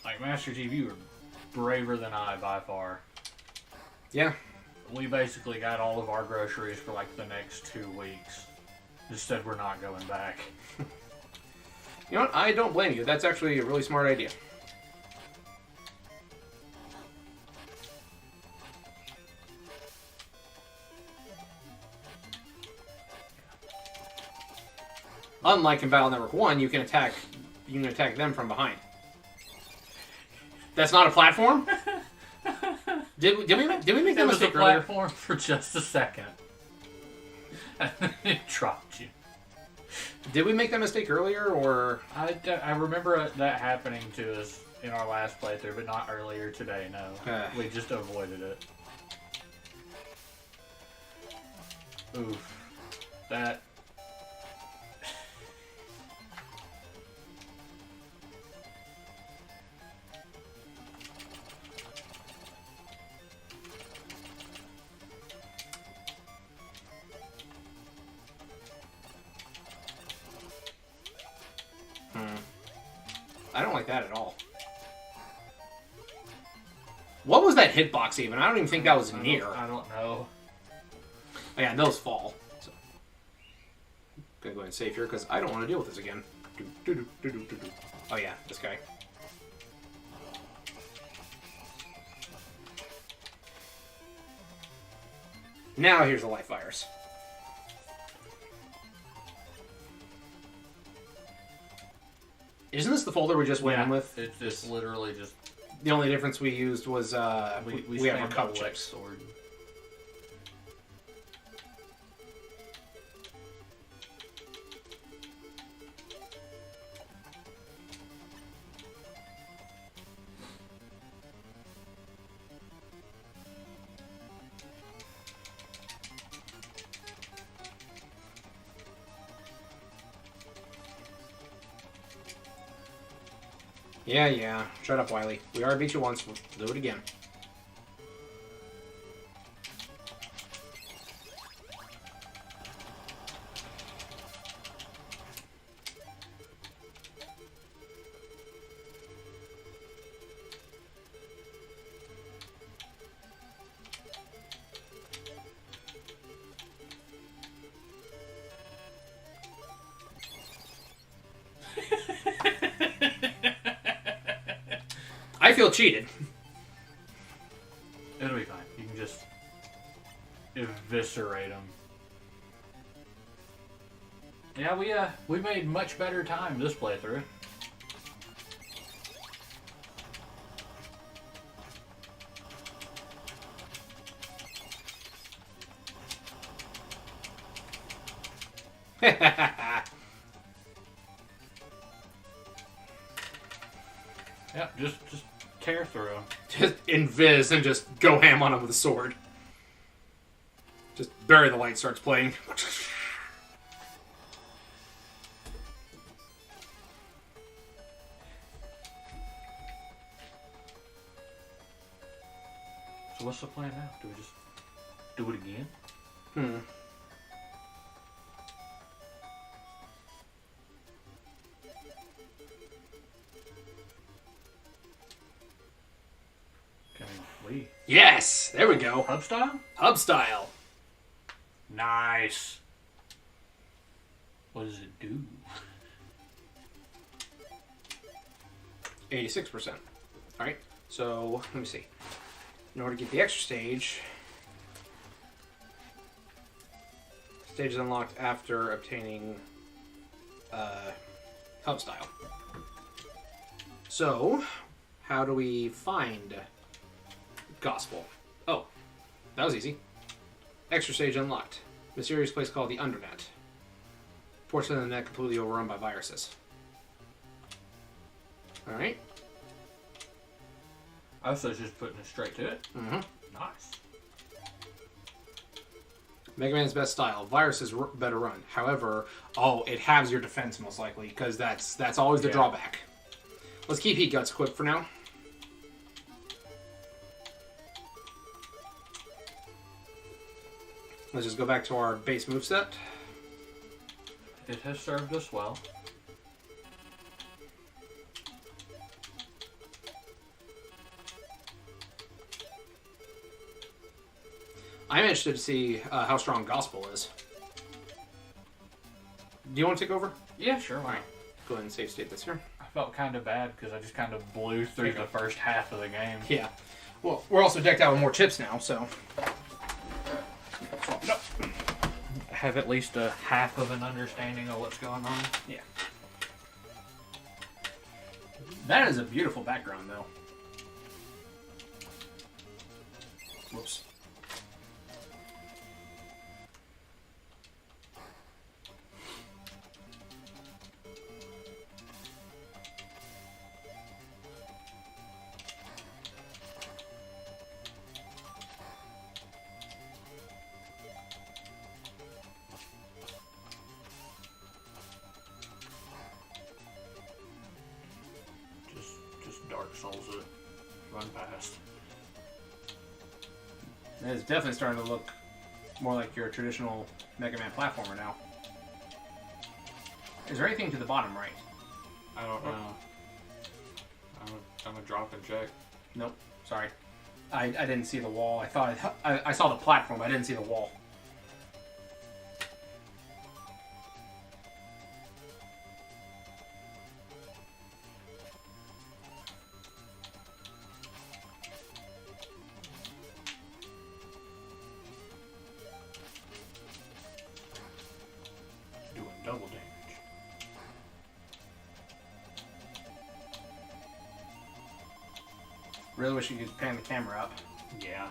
Like, Master Chief, you were braver than I by far. Yeah. We basically got all of our groceries for like the next 2 weeks. Just said we're not going back. You know what? I don't blame you. That's actually a really smart idea. Unlike in Battle Network 1, you can attack them from behind. That's not a platform? Did we make that mistake earlier? It was a platform for just a second. And then it dropped you. Did we make that mistake earlier, or...? I remember that happening to us in our last playthrough, but not earlier today, no. We just avoided it. Oof. That... I don't like that at all. What was that hitbox even? I don't even think that was near. I don't know. Oh, yeah, those fall. So. Gonna go ahead and save here because I don't want to deal with this again. Oh yeah, this guy. Now here's the life virus. Isn't this the folder we just went in with? It's just literally just... The only difference we used was we have our cup chips. chips. Sword. Yeah. Shut up, Wily. We already beat you once. We'll do it again. I feel cheated. It'll be fine. You can just eviscerate them. Yeah, we made much better time this playthrough. Yeah, just tear through them. Just invis and just go ham on him with a sword. Just bury the light starts playing. So what's the plan now? Do we just do it again? Yes! There we go. Hub style? Hub style. Nice. What does it do? 86%. Alright, so let me see. In order to get the extra stage, stage is unlocked after obtaining hub style. So, how do we find Gospel? Oh, that was easy. Extra stage unlocked. Mysterious place called the Undernet. Portion of the net completely overrun by viruses. Alright. Oh, so it's just putting it straight to it? Mm-hmm. Nice. MegaMan's best style. Viruses better run. However, it halves your defense most likely, because that's always the drawback. Let's keep Heat Guts equipped for now. Let's just go back to our base moveset. It has served us well. I'm interested to see how strong Gospel is. Do you want to take over? Yeah, sure. All right. Go ahead and save state this here. I felt kind of bad because I just kind of blew through the first half of the game. Yeah. Well, we're also decked out with more chips now, so... have at least a half of an understanding of what's going on. Yeah. That is a beautiful background, though. Whoops. Just Dark Souls it. Run past. It's definitely starting to look more like your traditional Mega Man platformer now. Is there anything to the bottom right? I don't know. I'm a drop and check. Nope. Sorry. I didn't see the wall. I thought I saw the platform, but I didn't see the wall. Doing double damage. Really wish you could pan the camera up. Yeah.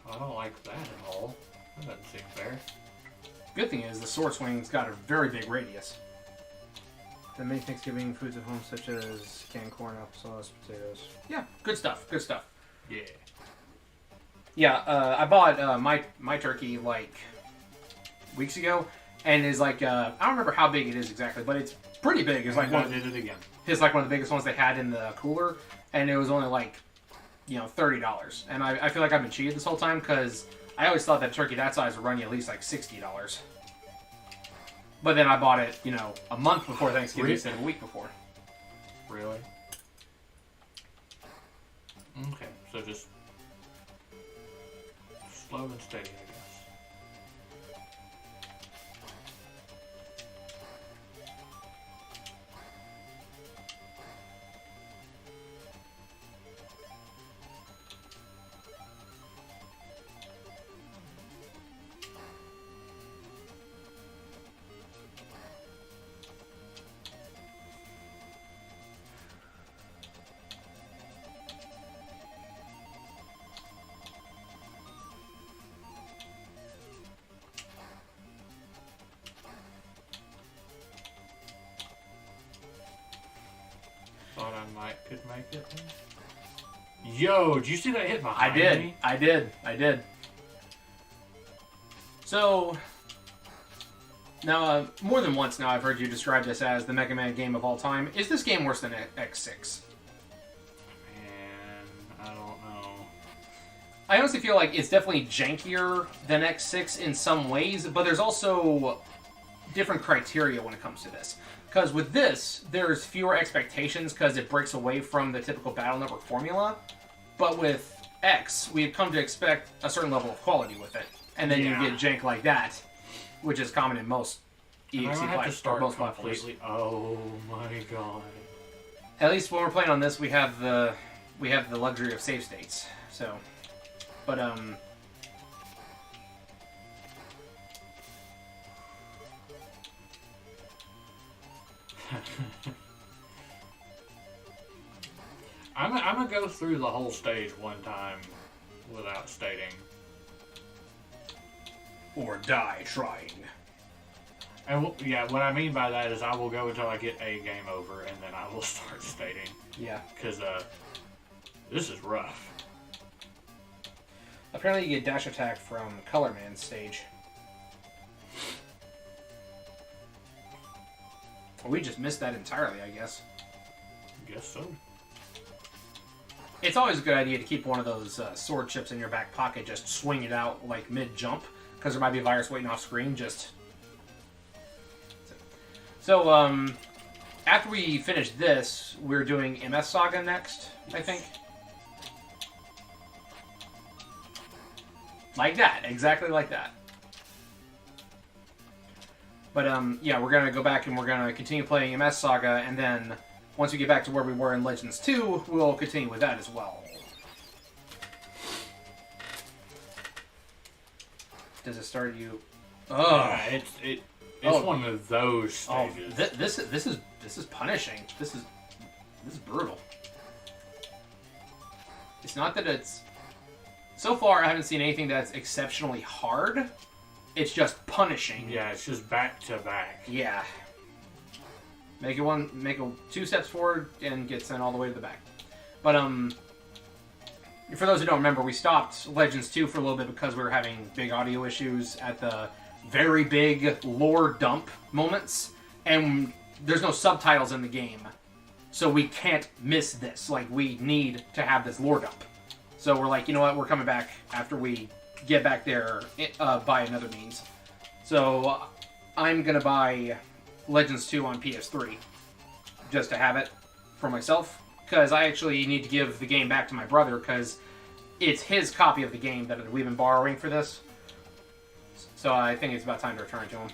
I don't like that at all. That doesn't seem fair. Good thing is the sword swing's got a very big radius. The many Thanksgiving foods at home, such as canned corn, applesauce, potatoes. Yeah, good stuff. Good stuff. Yeah. Yeah, I bought my turkey like weeks ago, and is like I don't remember how big it is exactly, but it's pretty big. It's like did it again. It's like one of the biggest ones they had in the cooler, and it was only like, $30. And I feel like I've been cheated this whole time because I always thought that turkey that size would run you at least like $60. But then I bought it, a month before Thanksgiving instead of a week before. Really? Okay, so just slow and steady, I guess. Thought I could make it. Yo, did you see that hit behind me? I did. So, now, more than once now I've heard you describe this as the Mega Man game of all time. Is this game worse than X6? Man, I don't know. I honestly feel like it's definitely jankier than X6 in some ways, but there's also different criteria when it comes to this. Because with this, there's fewer expectations because it breaks away from the typical Battle Network formula. But with X, we've come to expect a certain level of quality with it. And then you get jank like that, which is common in most EXE platforms. Completely. Oh my god. At least when we're playing on this, we have the luxury of save states. So, but I'm gonna go through the whole stage one time without stating. Or die trying. And what I mean by that is I will go until I get a game over, and then I will start stating. Yeah. Because this is rough. Apparently you get dash attack from Color Man's stage. We just missed that entirely, I guess. Guess so. It's always a good idea to keep one of those sword chips in your back pocket, just swing it out like mid-jump, because there might be a virus waiting off screen, just... So, after we finish this, we're doing MS Saga next, I think. Like that, exactly like that. But, yeah, we're going to go back and we're going to continue playing MS Saga, and then once we get back to where we were in Legends 2, we'll continue with that as well. Does it start you? Yeah, it's one of those Oh, stages. this is punishing. This is brutal. It's not that it's. So far, I haven't seen anything that's exceptionally hard. It's just punishing. Yeah, it's just back to back. Yeah. Make it 2 steps forward and get sent all the way to the back. But for those who don't remember, we stopped Legends 2 for a little bit because we were having big audio issues at the very big lore dump moments, and there's no subtitles in the game, so we can't miss this. Like, we need to have this lore dump. So we're like, you know what, we're coming back after we get back there by another means. So I'm gonna buy Legends 2 on PS3 just to have it for myself, because I actually need to give the game back to my brother because it's his copy of the game that we've been borrowing for this. So I think it's about time to return it to him.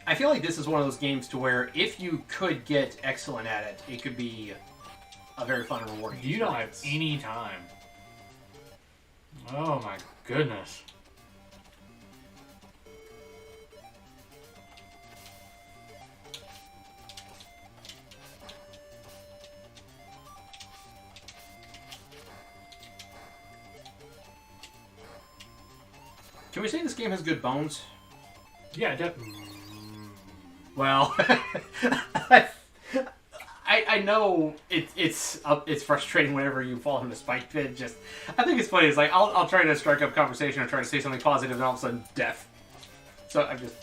I feel like this is one of those games to where if you could get excellent at it, it could be a very fun and rewarding experience. You don't have any time. Oh my goodness. Can we say this game has good bones? Yeah, definitely. Well, I know it's frustrating whenever you fall in a spike pit. Just, I think it's funny. It's like I'll try to strike up conversation or try to say something positive, and all of a sudden death. So I'm just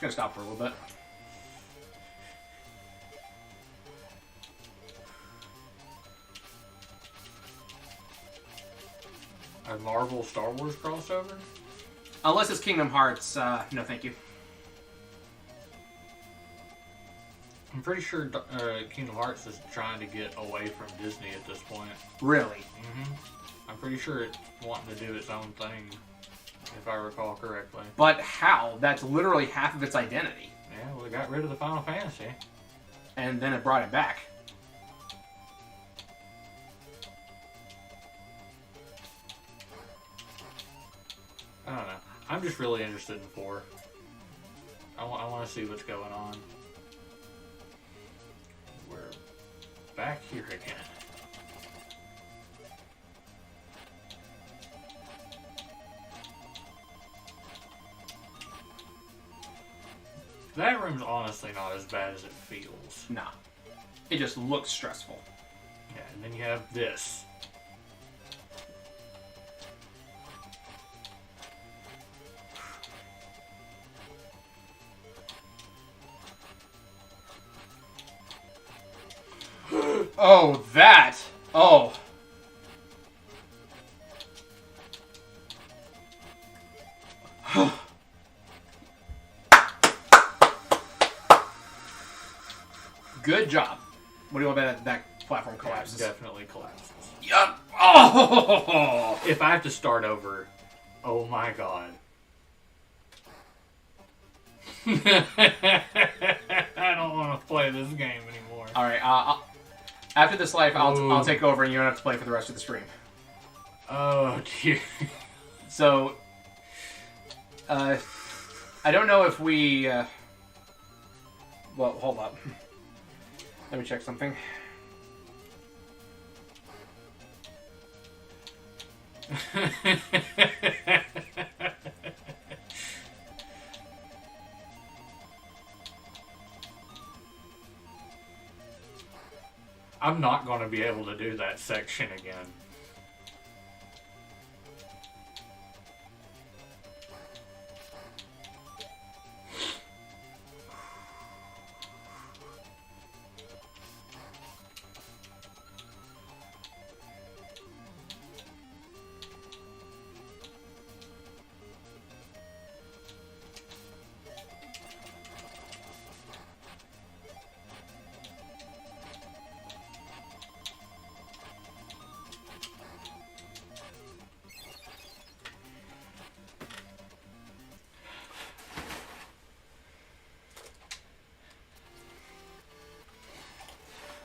gonna stop for a little bit. A Marvel Star Wars crossover? Unless it's Kingdom Hearts, no thank you. I'm pretty sure Kingdom Hearts is trying to get away from Disney at this point. Really? I'm pretty sure it's wanting to do its own thing, if I recall correctly. But how? That's literally half of its identity. Yeah, well, it got rid of the Final Fantasy. And then it brought it back. I don't know. I'm just really interested in 4. I want to see what's going on. We're back here again. That room's honestly not as bad as it feels. Nah. It just looks stressful. Yeah, and then you have this. Oh, that! Oh. Good job. What do you want about that platform collapses? Yeah, definitely collapses. Yup. Oh! If I have to start over, oh my god. I don't want to play this game anymore. All right. After this life, I'll take over, and you don't have to play for the rest of the stream. Oh dear. So, I don't know if we. Well, hold up. Let me check something. I'm not going to be able to do that section again.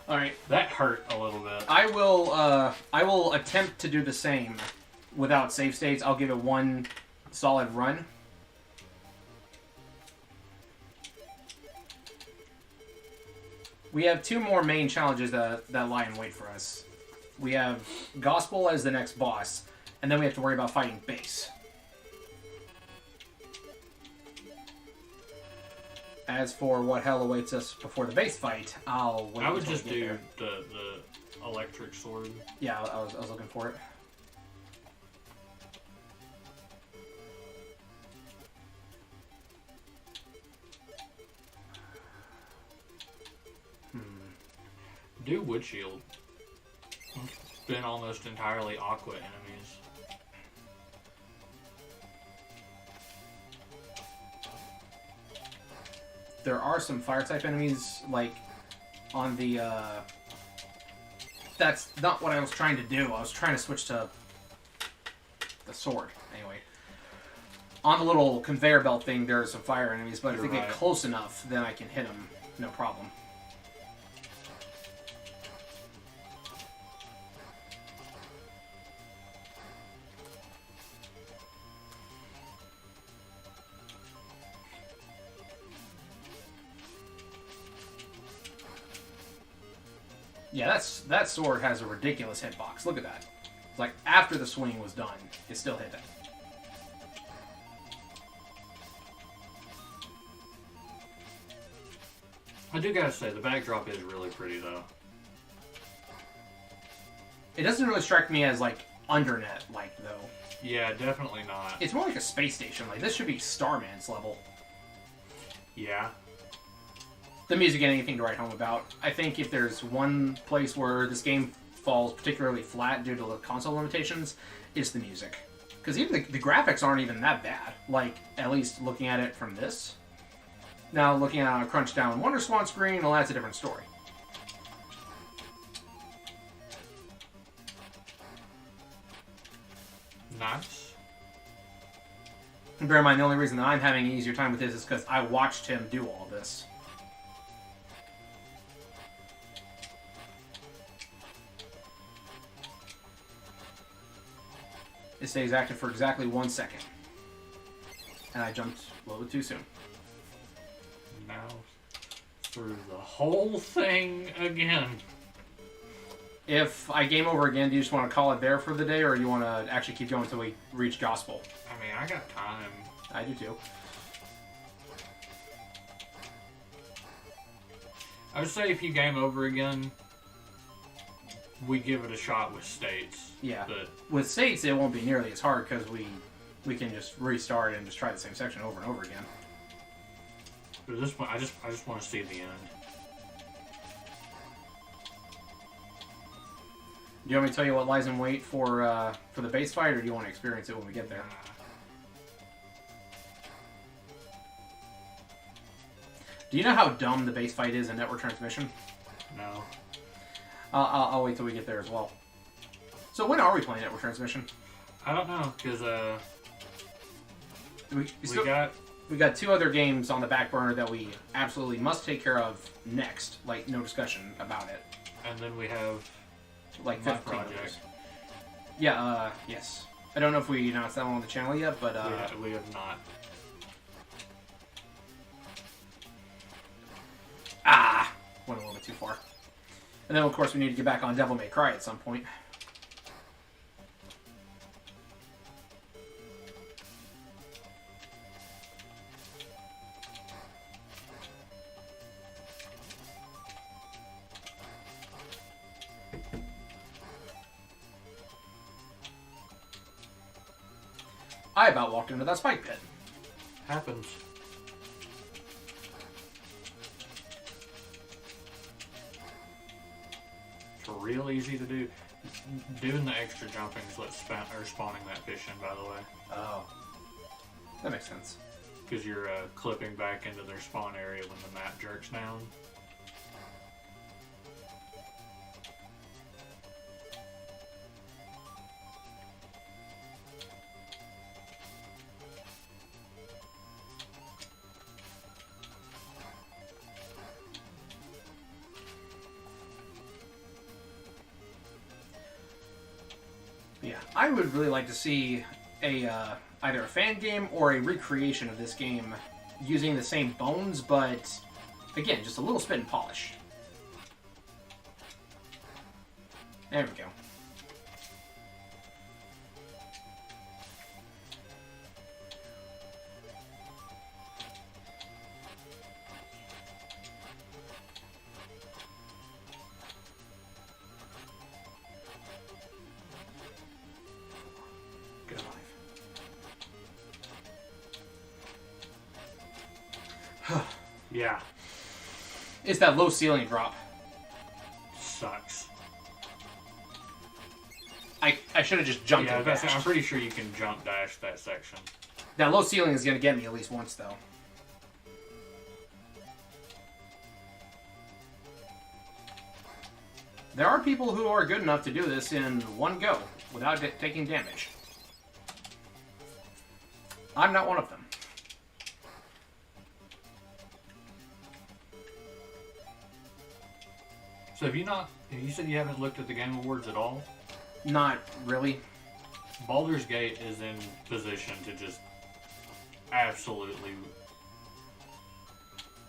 All right. That hurt a little bit. I will attempt to do the same without save states. I'll give it one solid run. We have two more main challenges that lie in wait for us. We have Gospel as the next boss, and then we have to worry about fighting Base. As for what hell awaits us before the Base fight, I'll wait. I would until just we get do there. the electric sword. Yeah, I was looking for it. Do wood shield. It's been almost entirely aqua enemies. There are some fire type enemies, like on the. That's not what I was trying to do. I was trying to switch to the sword. Anyway, on the little conveyor belt thing, there are some fire enemies, but if they get close enough, then I can hit them, no problem. Yeah, that sword has a ridiculous hitbox. Look at that. It's like after the swing was done, it still hit it. I do gotta say, the backdrop is really pretty, though. It doesn't really strike me as, like, undernet-like, though. Yeah, definitely not. It's more like a space station. Like, this should be Starman's level. Yeah. The music ain't anything to write home about. I think if there's one place where this game falls particularly flat due to the console limitations, it's the music. Because even the graphics aren't even that bad. Like, at least looking at it from this. Now, looking at a crunch down Wonderswan screen, well, that's a different story. Nice. And bear in mind, the only reason that I'm having an easier time with this is because I watched him do all this. It stays active for exactly 1 second. And I jumped a little bit too soon. Now, through the whole thing again. If I game over again, do you just want to call it there for the day, or do you want to actually keep going until we reach Gospel? I mean, I got time. I do too. I would say if you game over again, we give it a shot with states. Yeah. But with states, it won't be nearly as hard because we can just restart and just try the same section over and over again. But at this point, I just want to see the end. Do you want me to tell you what lies in wait for the base fight, or do you want to experience it when we get there? Do you know how dumb the base fight is in network transmission? No. I'll wait till we get there as well. So when are we playing network transmission? I don't know, because we got two other games on the back burner that we absolutely must take care of next. Like, no discussion about it. And then we have like my 15 project. others. Yeah, yes. I don't know if we announced that one on the channel yet, but we have not. Went a little bit too far. And then, of course, we need to get back on Devil May Cry at some point. I about walked into that spike pit. Happens. It's real easy to do. Doing the extra jumping is what's spawning that fish in, by the way. Oh. That makes sense. Because you're clipping back into their spawn area when the map jerks down. I would really like to see a either a fan game or a recreation of this game using the same bones, but again, just a little spit and polish. There we go. Good life. Yeah. It's that low ceiling drop. Sucks. I should have just jumped Yeah, and that's, dashed. I'm pretty sure you can jump dash that section. That low ceiling is going to get me at least once, though. There are people who are good enough to do this in one go without taking damage. I'm not one of them. So have you not? You said you haven't looked at the Game Awards at all? Not really. Baldur's Gate is in position to just absolutely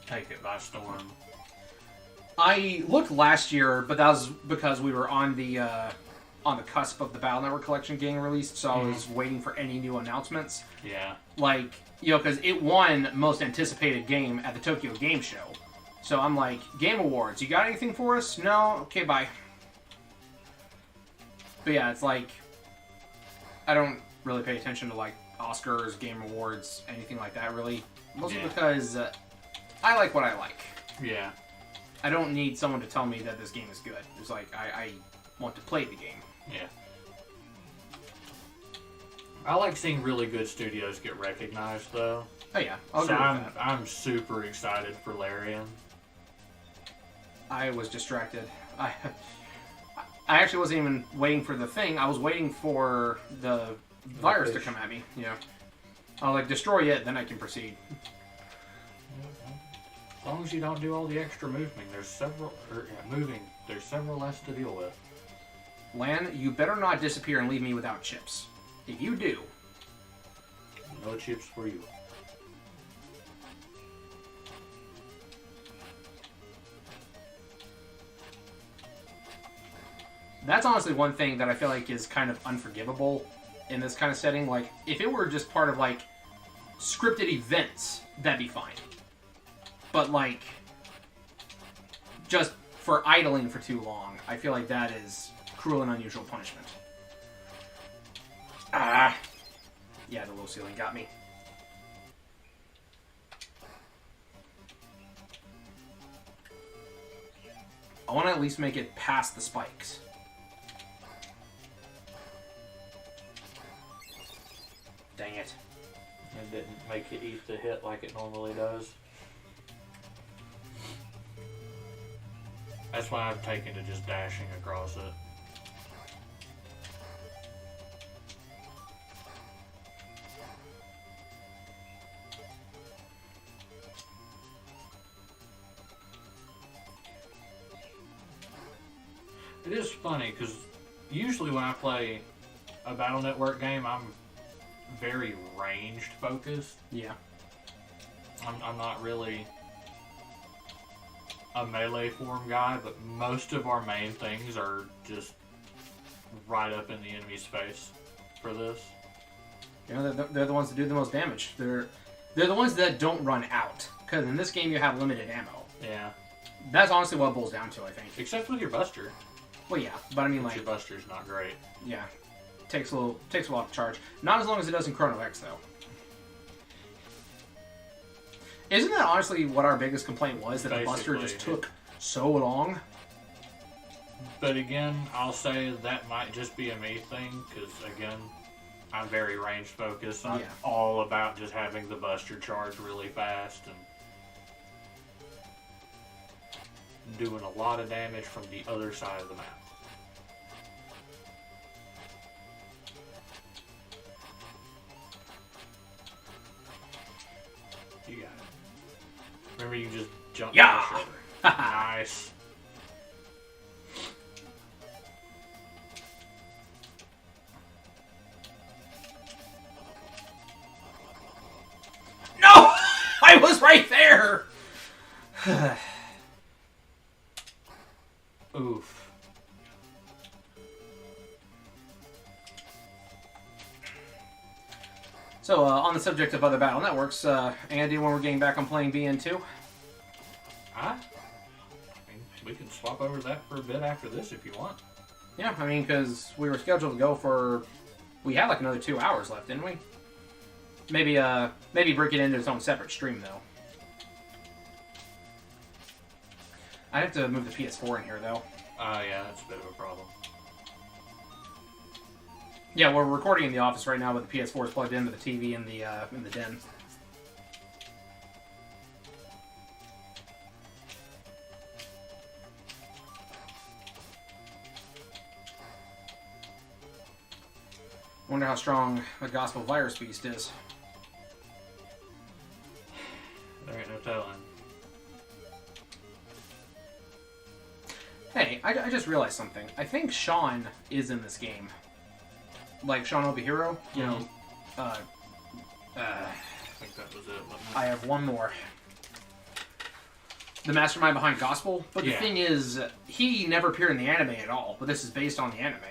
take it by storm. I looked last year, but that was because we were on the cusp of the Battle Network Collection getting released, so I was waiting for any new announcements. Yeah. Like, you know, because it won Most Anticipated Game at the Tokyo Game Show. So I'm like, Game Awards, you got anything for us? No? Okay, bye. But yeah, it's like, I don't really pay attention to, like, Oscars, Game Awards, anything like that, really. Mostly because I like what I like. Yeah. I don't need someone to tell me that this game is good. It's like, I want to play the game. Yeah. I like seeing really good studios get recognized, though. Oh yeah, I'll So agree with that. I'm super excited for Larian. I was distracted. I actually wasn't even waiting for the thing. I was waiting for the virus to come at me. You know, I'll like destroy it, then I can proceed. As long as you don't do all the extra moving, there's several less to deal with. Lan, you better not disappear and leave me without chips. If you do, No chips for you. that's honestly one thing that I feel like is kind of unforgivable in this kind of setting. Like, if it were just part of like scripted events, that'd be fine. But like, just for idling for too long, I feel like that is cruel and unusual punishment. Ah! Yeah, the low ceiling got me. I want to at least make it past the spikes. Dang it. It didn't make it eat the hit like it normally does. That's why I've taken to just dashing across it. It is funny because usually when I play a Battle Network game, I'm very ranged focused. Yeah. I'm not really a melee form guy, but most of our main things are just right up in the enemy's face for this. You know, they're the ones that do the most damage. They're the ones that don't run out. Because in this game you have limited ammo. Yeah. That's honestly what it boils down to, I think. Except with your Buster. Well, yeah, but I mean, Your like, Buster's not great. yeah, takes a while to charge. Not as long as it does in Chrono X, though. Isn't that honestly what our biggest complaint was, that the Buster Basically, just took so long? But again, I'll say that might just be a me thing, because again, I'm very range focused. I'm all about just having the Buster charge really fast and doing a lot of damage from the other side of the map. You got it. Remember, you just jumped on the shoulder. Nice. right there! Oof. So, on the subject of other battle networks, Andy, when we're getting back on playing BN2? I mean, we can swap over that for a bit after this if you want. Yeah, I mean, because we were scheduled to go for... We had like another 2 hours left, didn't we? Maybe break it into its own separate stream, though. I'd have to move the PS4 in here, though. Yeah, that's a bit of a problem. Yeah, we're recording in the office right now, but the PS4 is plugged into the TV in the den. Wonder how strong a Gospel Virus Beast is. There ain't no telling. Hey, I just realized something. I think Sean is in this game. Like Sean Obihiro, you know. I think that was it, wasn't it? I have one more. The mastermind behind Gospel. But the thing is, he never appeared in the anime at all. But this is based on the anime.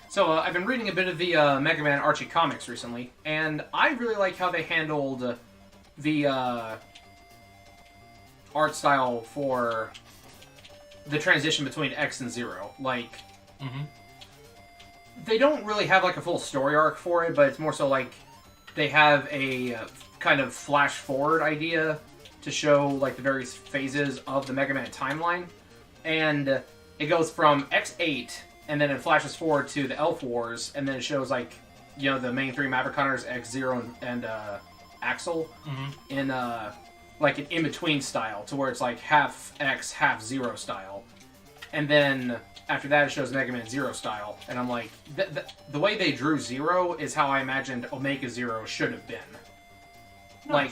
So, I've been reading a bit of the Mega Man Archie comics recently, and I really like how they handled the art style for the transition between X and Zero. Like, they don't really have like a full story arc for it, but it's more so like they have a kind of flash forward idea to show like the various phases of the Mega Man timeline, and it goes from X8. And then it flashes forward to the Elf Wars, and then it shows, like, you know, the main three Maverick Hunters, X-Zero and Axel, in, like, an in-between style, to where it's, like, half X, half Zero style. And then, after that, it shows Mega Man Zero style. And I'm like, the way they drew Zero is how I imagined Omega Zero should have been. Nice. Like,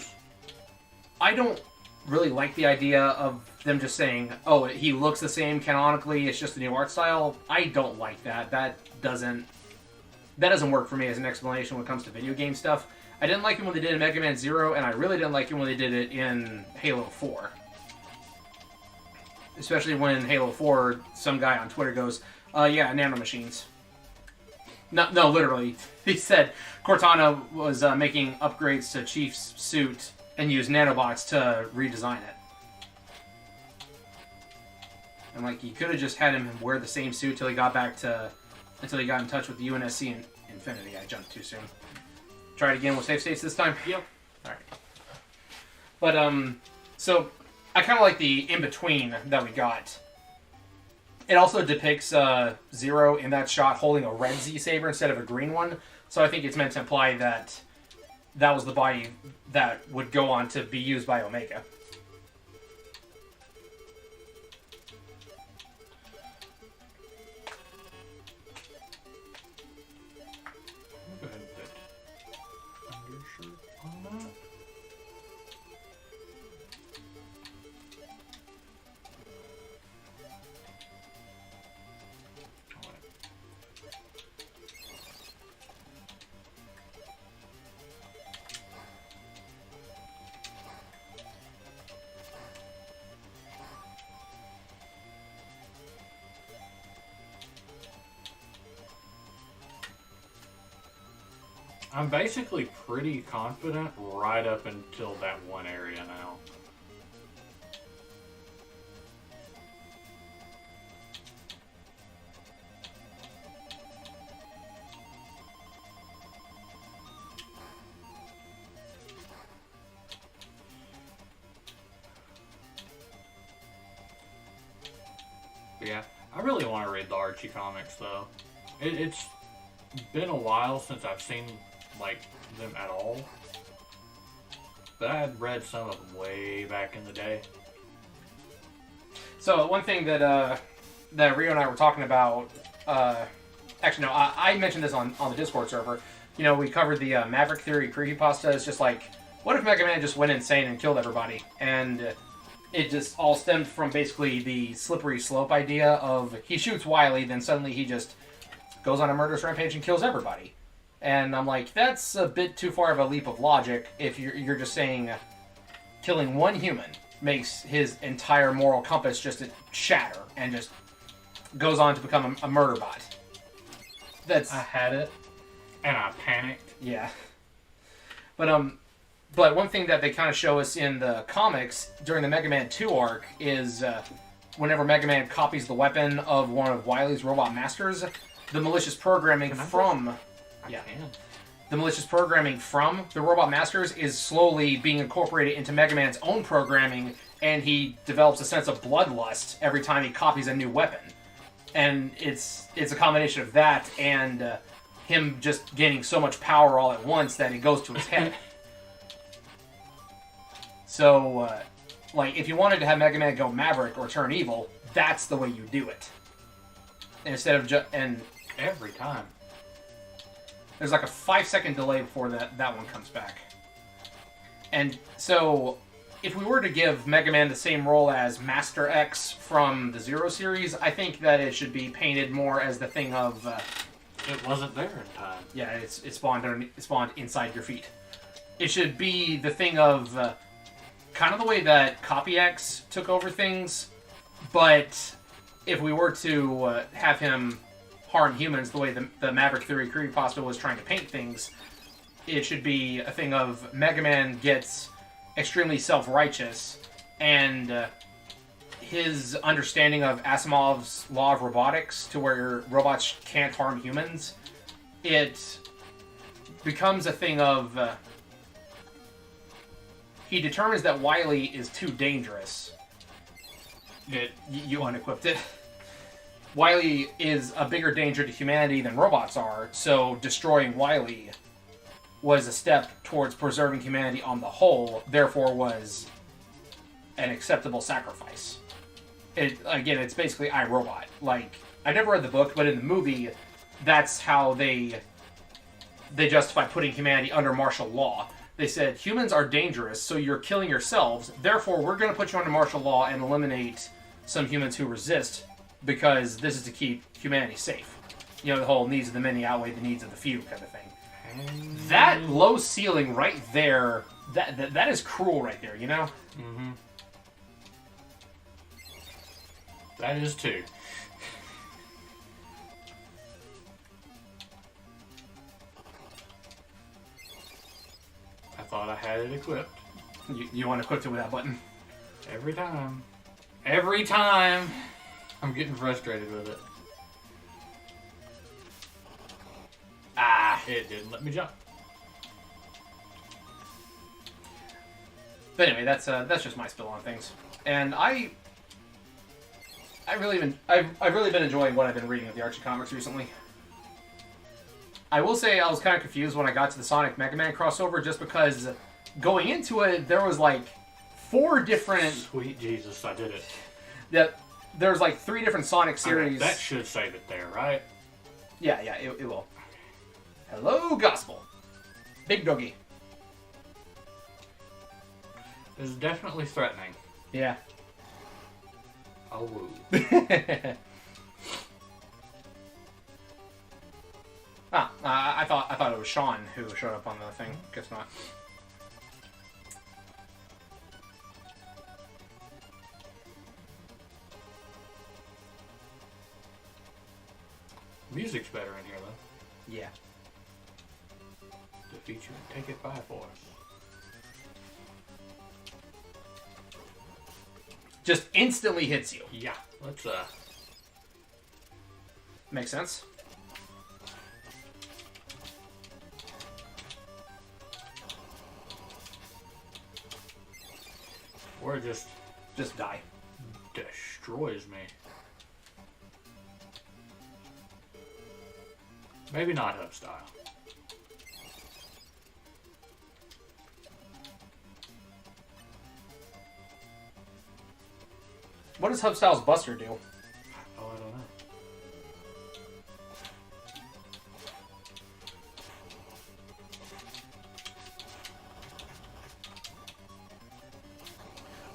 I don't really like the idea of them just saying, oh, he looks the same canonically, it's just a new art style. I don't like that. That doesn't work for me as an explanation when it comes to video game stuff. I didn't like it when they did it in Mega Man Zero, and I really didn't like it when they did it in Halo 4. Especially when in Halo 4, some guy on Twitter goes, yeah, nanomachines. No, literally. He said Cortana was making upgrades to Chief's suit and used nanobots to redesign it. And like, you could have just had him wear the same suit until he got in touch with the UNSC and Infinity. I jumped too soon. Try it again with save states this time? Yep. Alright. But, so, I kind of like the in-between that we got. It also depicts Zero in that shot holding a red Z-Saber instead of a green one. So I think it's meant to imply that that was the body that would go on to be used by Omega. Go ahead and put undershirt on that. I'm basically pretty confident right up until that one area now. But yeah, I really want to read the Archie comics though. It's been a while since I've seen like them at all, but I had read some of them way back in the day. So one thing that that Ryo and I were talking about, actually no, I mentioned this on the Discord server. You know, we covered the Maverick Theory creepypasta. It's just like, what if Mega Man just went insane and killed everybody? And it just all stemmed from basically the slippery slope idea of he shoots Wily, then suddenly he just goes on a murderous rampage and kills everybody. And I'm like, that's a bit too far of a leap of logic if you're just saying killing one human makes his entire moral compass just shatter and just goes on to become a murder bot. That's... I had it, and I panicked. Yeah. But one thing that they kind of show us in the comics during the Mega Man 2 arc is whenever Mega Man copies the weapon of one of Wily's robot masters, the malicious programming from... Yeah. The malicious programming from the robot masters is slowly being incorporated into Mega Man's own programming, and he develops a sense of bloodlust every time he copies a new weapon. And it's a combination of that and him just gaining so much power all at once that it goes to his head. So, like, if you wanted to have Mega Man go Maverick or turn evil, that's the way you do it. Instead of and Every time. there's like a 5-second delay before that one comes back. And so, if we were to give Mega Man the same role as Master X from the Zero series, I think that it should be painted more as the thing of... it wasn't there in time. Yeah, it spawned inside your feet. It should be the thing of... kind of the way that Copy X took over things, but if we were to have him harm humans the way the Maverick Theory creepypasta was trying to paint things, it should be a thing of Mega Man gets extremely self-righteous, and his understanding of Asimov's law of robotics, to where robots can't harm humans, it becomes a thing of... he determines that Wily is too dangerous. You unequipped it. Wily is a bigger danger to humanity than robots are, so destroying Wily was a step towards preserving humanity on the whole, therefore was an acceptable sacrifice. Again, it's basically iRobot. Like, I never read the book, but in the movie, that's how they justify putting humanity under martial law. They said, humans are dangerous, so you're killing yourselves. Therefore, we're going to put you under martial law and eliminate some humans who resist, because this is to keep humanity safe. You know, the whole needs of the many outweigh the needs of the few kind of thing. That low ceiling right there, that is cruel right there, you know? Mm-hmm. That is too. I thought I had it equipped. You want to equip it with that button? Every time. Every time! I'm getting frustrated with it. Ah, it didn't let me jump. But anyway, that's just my spill on things. And I've really been enjoying what I've been reading of the Archie comics recently. I will say I was kind of confused when I got to the Sonic Mega Man crossover, just because going into it there was like 4 different... Sweet Jesus, I did it. There's like 3 different Sonic series. Okay, that should save it there, right? Yeah, it will. Hello, Gospel. Big doggy. It's definitely threatening. Yeah. Oh, woo. I thought it was Sean who showed up on the thing. Guess not. Music's better in here, though. Yeah. Defeat you and take it by force. Just instantly hits you. Yeah, let's Makes sense. Or it just die. Destroys me. Maybe not hub style. What does Hubstyle's Buster do? Oh, I don't know.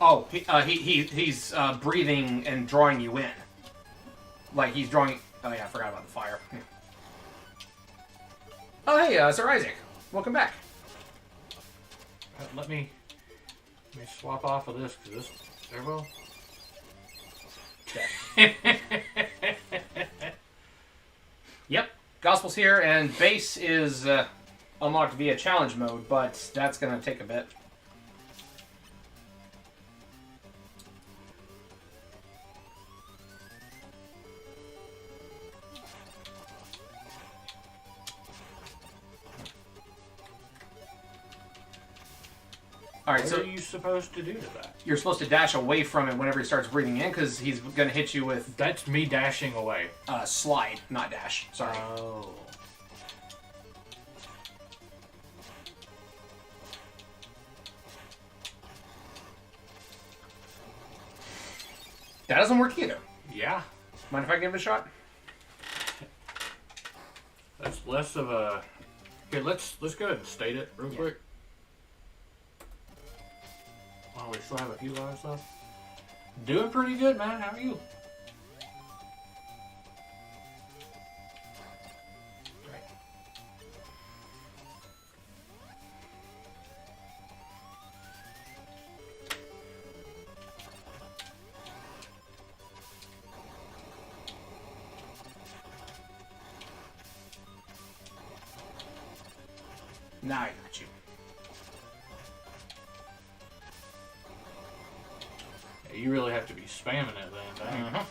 Oh, he's breathing and drawing you in. Like he's drawing. Oh yeah, I forgot about the fire. Oh hey, Sir Isaac, welcome back. Let me swap off of this because this there will. Yep, Gospel's here, and base is unlocked via challenge mode, but that's gonna take a bit. Alright, What so are you supposed to do to that? you're supposed to dash away from it whenever he starts breathing in, because he's going to hit you with That's me dashing away. slide, not dash. Sorry. Oh. That doesn't work either. Yeah. Mind if I give it a shot? That's less of a. Here, let's go ahead and state it real quick. Oh, we still have a few lives left. Doing pretty good, man. How are you? Now I got you. Yeah, you really have to be spamming it then, dang. Uh-huh.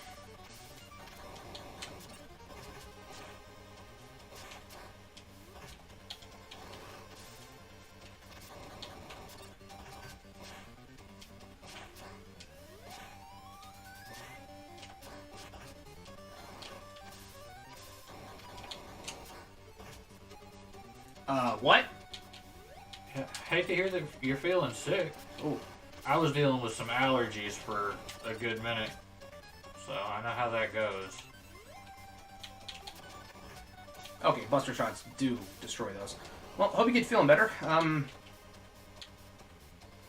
What? Yeah, hate to hear that you're feeling sick. Ooh. I was dealing with some allergies for a good minute, so I know how that goes. Okay, Buster Shots do destroy those. Well, hope you get feeling better.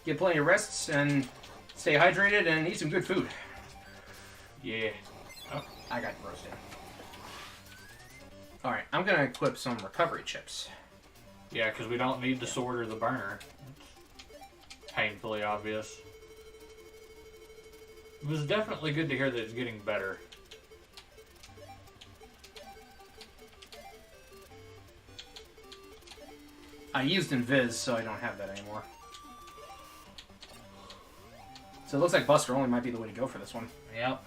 Get plenty of rests and stay hydrated and eat some good food. Yeah. Oh, I got roasted. Alright, I'm gonna equip some recovery chips. yeah, because we don't need the sword or the burner. It's painfully obvious. It was definitely good to hear that it's getting better. I used Invis, so I don't have that anymore. So it looks like Buster only might be the way to go for this one. Yep.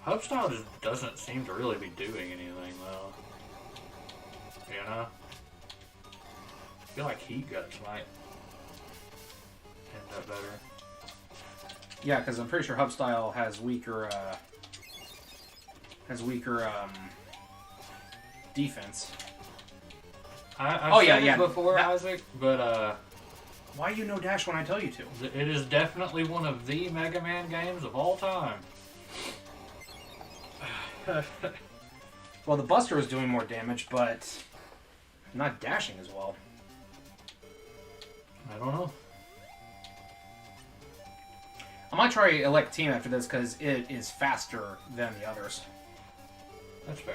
Hubstyle just doesn't seem to really be doing anything, though. You know? I feel like Heat Guts might end up better. Yeah, because I'm pretty sure Hubstyle has weaker, defense. I've yeah, said yeah. it before, That- Isaac, but Why you no dash when I tell you to? it is definitely one of the Mega Man games of all time. Well, the Buster is doing more damage, but not dashing as well. I don't know. I might try Elect Team after this because it is faster than the others. That's fair.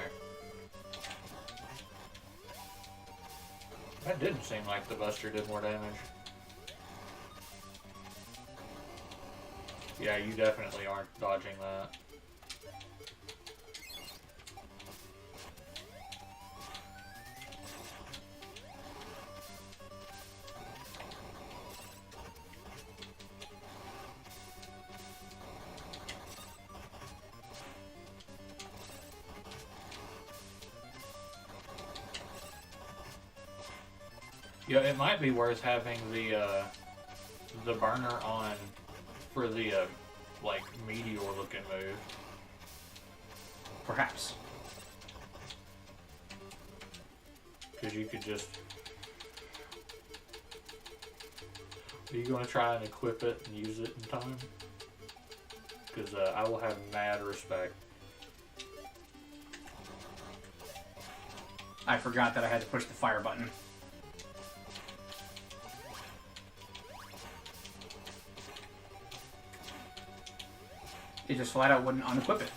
That didn't seem like the Buster did more damage. Yeah, you definitely aren't dodging that. Yeah, it might be worth having the burner on for the like meteor looking move. Perhaps. Because you could just Are you going to try and equip it and use it in time? Because I will have mad respect. I forgot that I had to push the fire button. It just flat out wouldn't unequip it.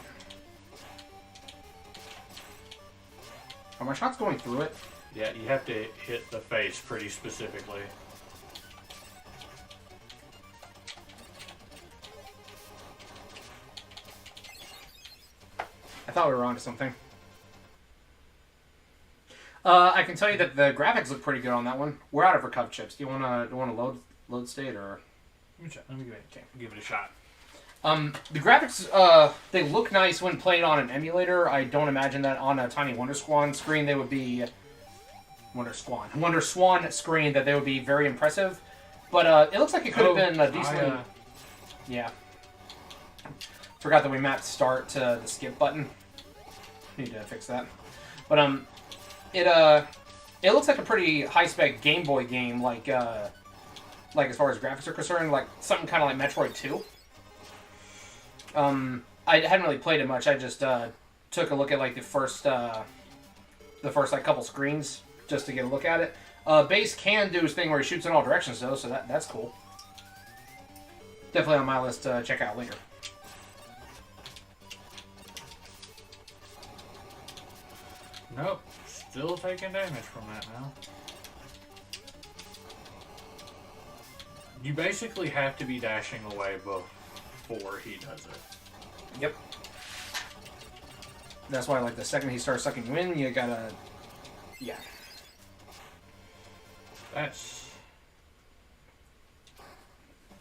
Are my shots going through it? Yeah, you have to hit the face pretty specifically. I thought we were onto something. I can tell you that the graphics look pretty good on that one. We're out of recovered chips. Do you want to load state or? Let me give it a shot. The graphics, they look nice when played on an emulator. I don't imagine that on a tiny Wonderswan screen they would be... Wonderswan screen that they would be very impressive. But it looks like it could have been decently... Yeah. Forgot that we mapped start to the skip button. Need to fix that. But it looks like a pretty high-spec Game Boy game, like as far as graphics are concerned, like something kind of like Metroid 2. I hadn't really played it much. I just took a look at like the first like couple screens just to get a look at it. Base can do his thing where he shoots in all directions though, so that's cool. Definitely on my list to check out later. Nope, still taking damage from that now. You basically have to be dashing away before he does it. Yep. That's why, like, the second he starts sucking wind, you gotta... Yeah. That's...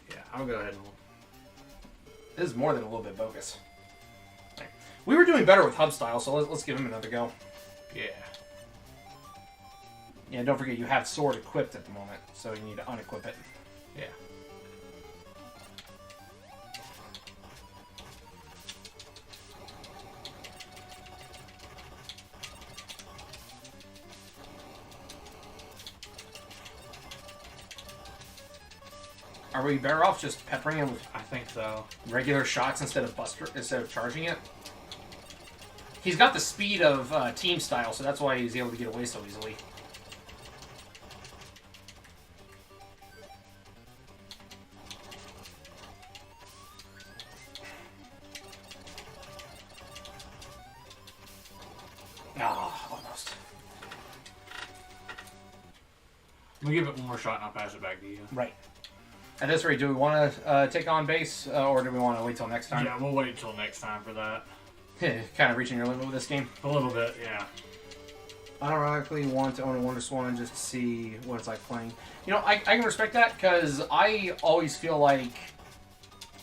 Yeah, I'll go ahead and... This is more than a little bit bogus. We were doing better with hub style, so let's give him another go. Yeah. Yeah, don't forget you have sword equipped at the moment, so you need to unequip it. Yeah. Are we better off just peppering him with I think so. regular shots instead of charging it? He's got the speed of team style, so that's why he's able to get away so easily. Ah, almost. We'll give it one more shot and I'll pass it back to you. Right. At this rate, do we want to take on base, or do we want to wait till next time? Yeah, we'll wait until next time for that. Kind of reaching your limit with this game. A little bit, yeah. I don't ironically want to own a Wonderswan just to see what it's like playing. You know, I can respect that because I always feel like,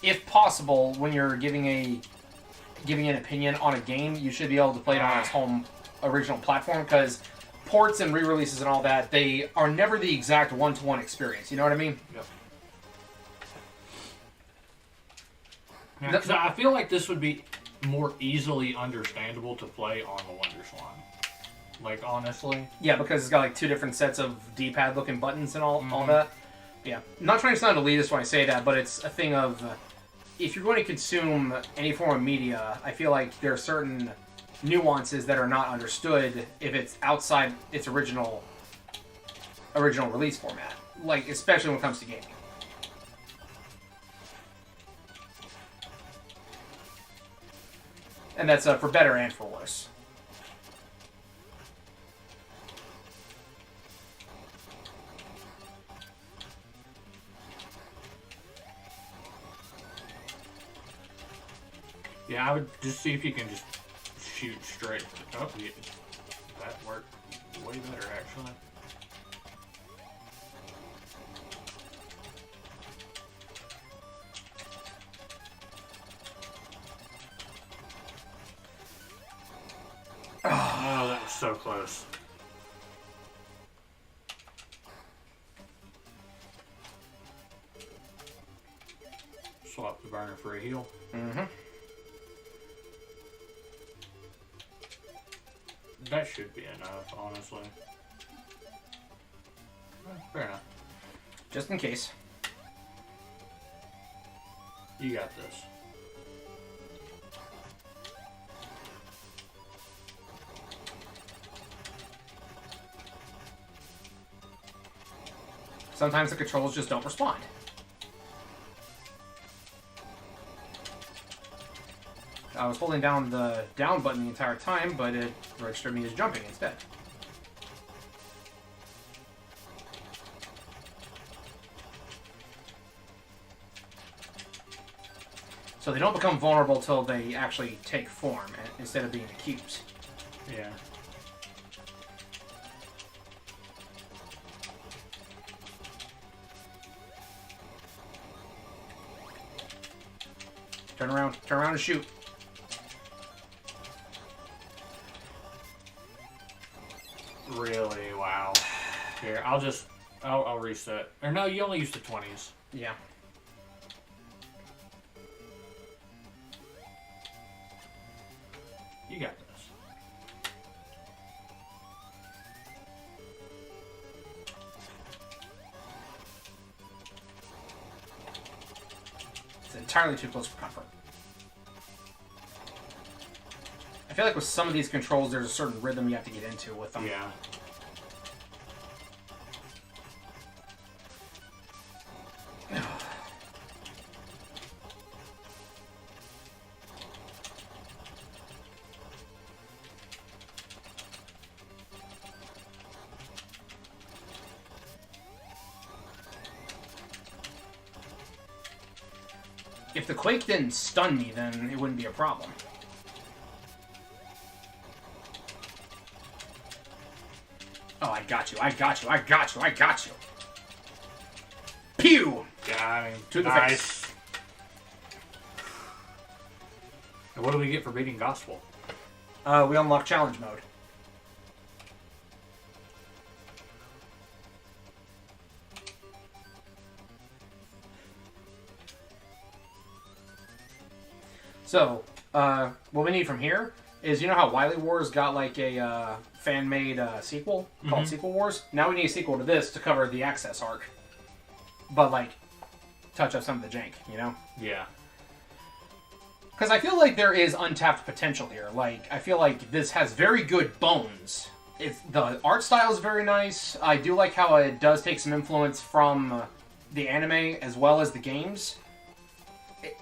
if possible, when you're giving an opinion on a game, you should be able to play it on its home original platform because ports and re-releases and all that, they are never the exact one-to-one experience. You know what I mean? Yep. Yeah, 'cause I feel like this would be more easily understandable to play on the Wonderswan. Like, honestly. Yeah, because it's got like two different sets of D-pad looking buttons and all that. Yeah. I'm not trying to sound elitist when I say that, but it's a thing of if you're going to consume any form of media, I feel like there are certain nuances that are not understood if it's outside its original release format. Like, especially when it comes to gaming. And that's for better and for worse. Yeah, I would just see if you can just shoot straight. Oh, yeah. That worked way better, actually. Oh, that was so close. Swap the burner for a heal. Mm-hmm. That should be enough, honestly. Fair enough. Just in case. You got this. Sometimes the controls just don't respond. I was holding down the down button the entire time, but it registered me as jumping instead. So they don't become vulnerable till they actually take form, instead of being accused. Yeah. Turn around and shoot. Really? Wow. Here, I'll reset. Or no, you only used the 20s. Yeah. You got this. It's entirely too close for comfort. I feel like with some of these controls, there's a certain rhythm you have to get into with them. Yeah. If the quake didn't stun me, then it wouldn't be a problem. Oh, I got you, I got you, I got you, I got you. Pew! Got him. To the nice. face. And what do we get for beating Gospel? We unlock challenge mode. So, what we need from here is, you know how Wily Wars got like a fan-made sequel called Sequel Wars? Now we need a sequel to this to cover the Access arc. But, like, touch up some of the jank, you know? Yeah. Because I feel like there is untapped potential here. Like, I feel like this has very good bones. The art style is very nice. I do like how it does take some influence from the anime as well as the games.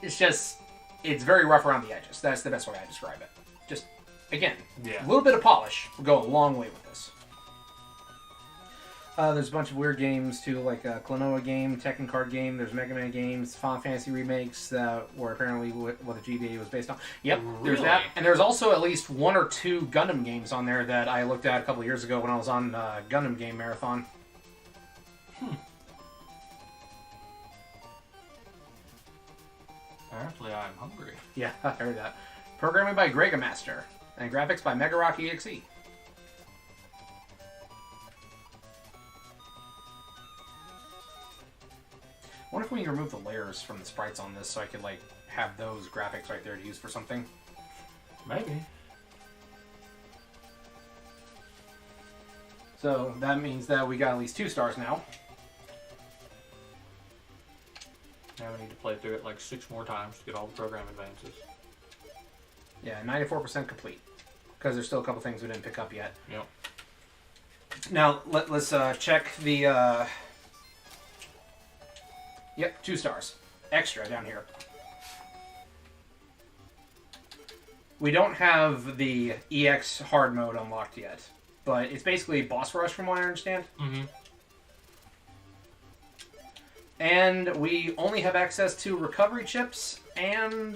It's just... It's very rough around the edges. That's the best way I describe it. Just, again, Yeah. a little bit of polish will go a long way with this. There's a bunch of weird games, too, like a Klonoa game, Tekken card game. There's Mega Man games, Final Fantasy remakes that were apparently what the GBA was based on. Yep, there's Really? that. And there's also at least 1 or 2 Gundam games on there that I looked at a couple years ago when I was on Gundam Game Marathon. Apparently I'm hungry. Yeah, I heard that. Programming by Gregamaster, and graphics by MegaMan EXE. I wonder if we can remove the layers from the sprites on this so I could, like, have those graphics right there to use for something. Maybe. So, that means that we got at least 2 stars now. Now we need to play through it like 6 more times to get all the program advances. Yeah, 94% complete. Because there's still a couple things we didn't pick up yet. Yep. Now, let's check the... Yep, 2 stars. Extra down here. We don't have the EX hard mode unlocked yet. But it's basically boss rush from what I understand. Mm-hmm. And we only have access to recovery chips and...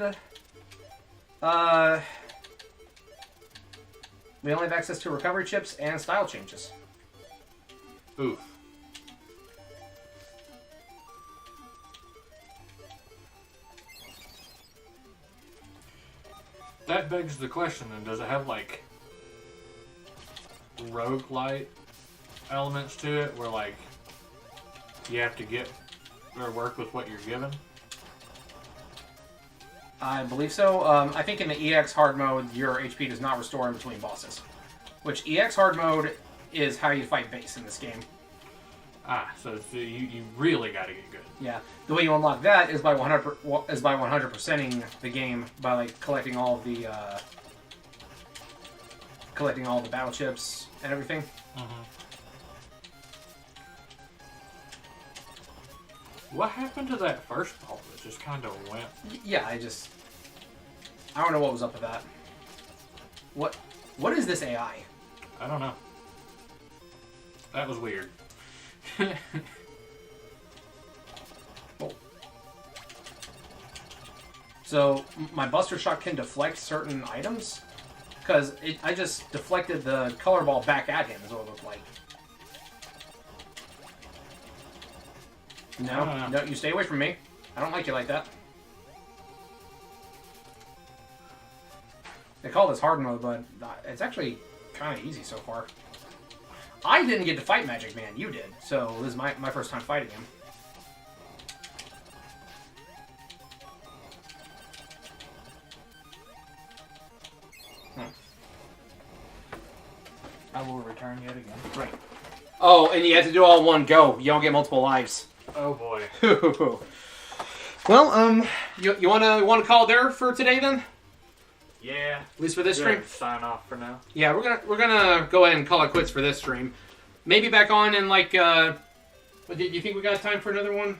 we only have access to recovery chips and style changes. Oof. That begs the question, then, does it have, like, roguelite elements to it, where, like, you have to get or work with what you're given? I believe so. I think in the EX hard mode, your HP does not restore in between bosses. Which, EX hard mode is how you fight base in this game. So you really got to get good. Yeah, the way you unlock that is by 100%ing the game by like collecting all the battle chips and everything. What happened to that first ball that just kind of went? Yeah, I don't know what was up with that. What is this AI? I don't know. That was weird. Oh. So my Buster Shot can deflect certain items? Because I just deflected the color ball back at him is what it looked like. No, you stay away from me. I don't like you like that. They call this hard mode, but it's actually kind of easy so far. I didn't get to fight Magic Man, you did. So this is my first time fighting him. I will return yet again. Right. Oh, and you have to do all in one go. You don't get multiple lives. Oh boy. Well, you wanna call it there for today then? Yeah. At least for this stream. Sign off for now. Yeah, we're gonna go ahead and call it quits for this stream. Maybe back on in like. Do you think we got time for another one?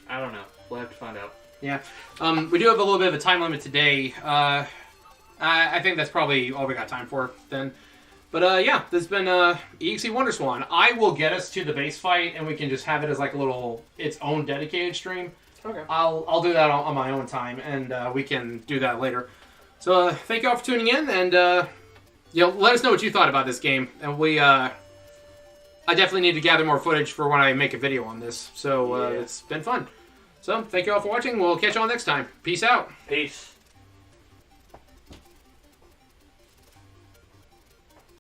I don't know. We'll have to find out. Yeah. We do have a little bit of a time limit today. I think that's probably all we got time for then. But yeah, this has been EXE Wonderswan. I will get us to the base fight, and we can just have it as like a little its own dedicated stream. Okay. I'll do that on my own time, and we can do that later. So thank you all for tuning in, and let us know what you thought about this game. And I definitely need to gather more footage for when I make a video on this. So it's been fun. So thank you all for watching. We'll catch you all next time. Peace out. Peace.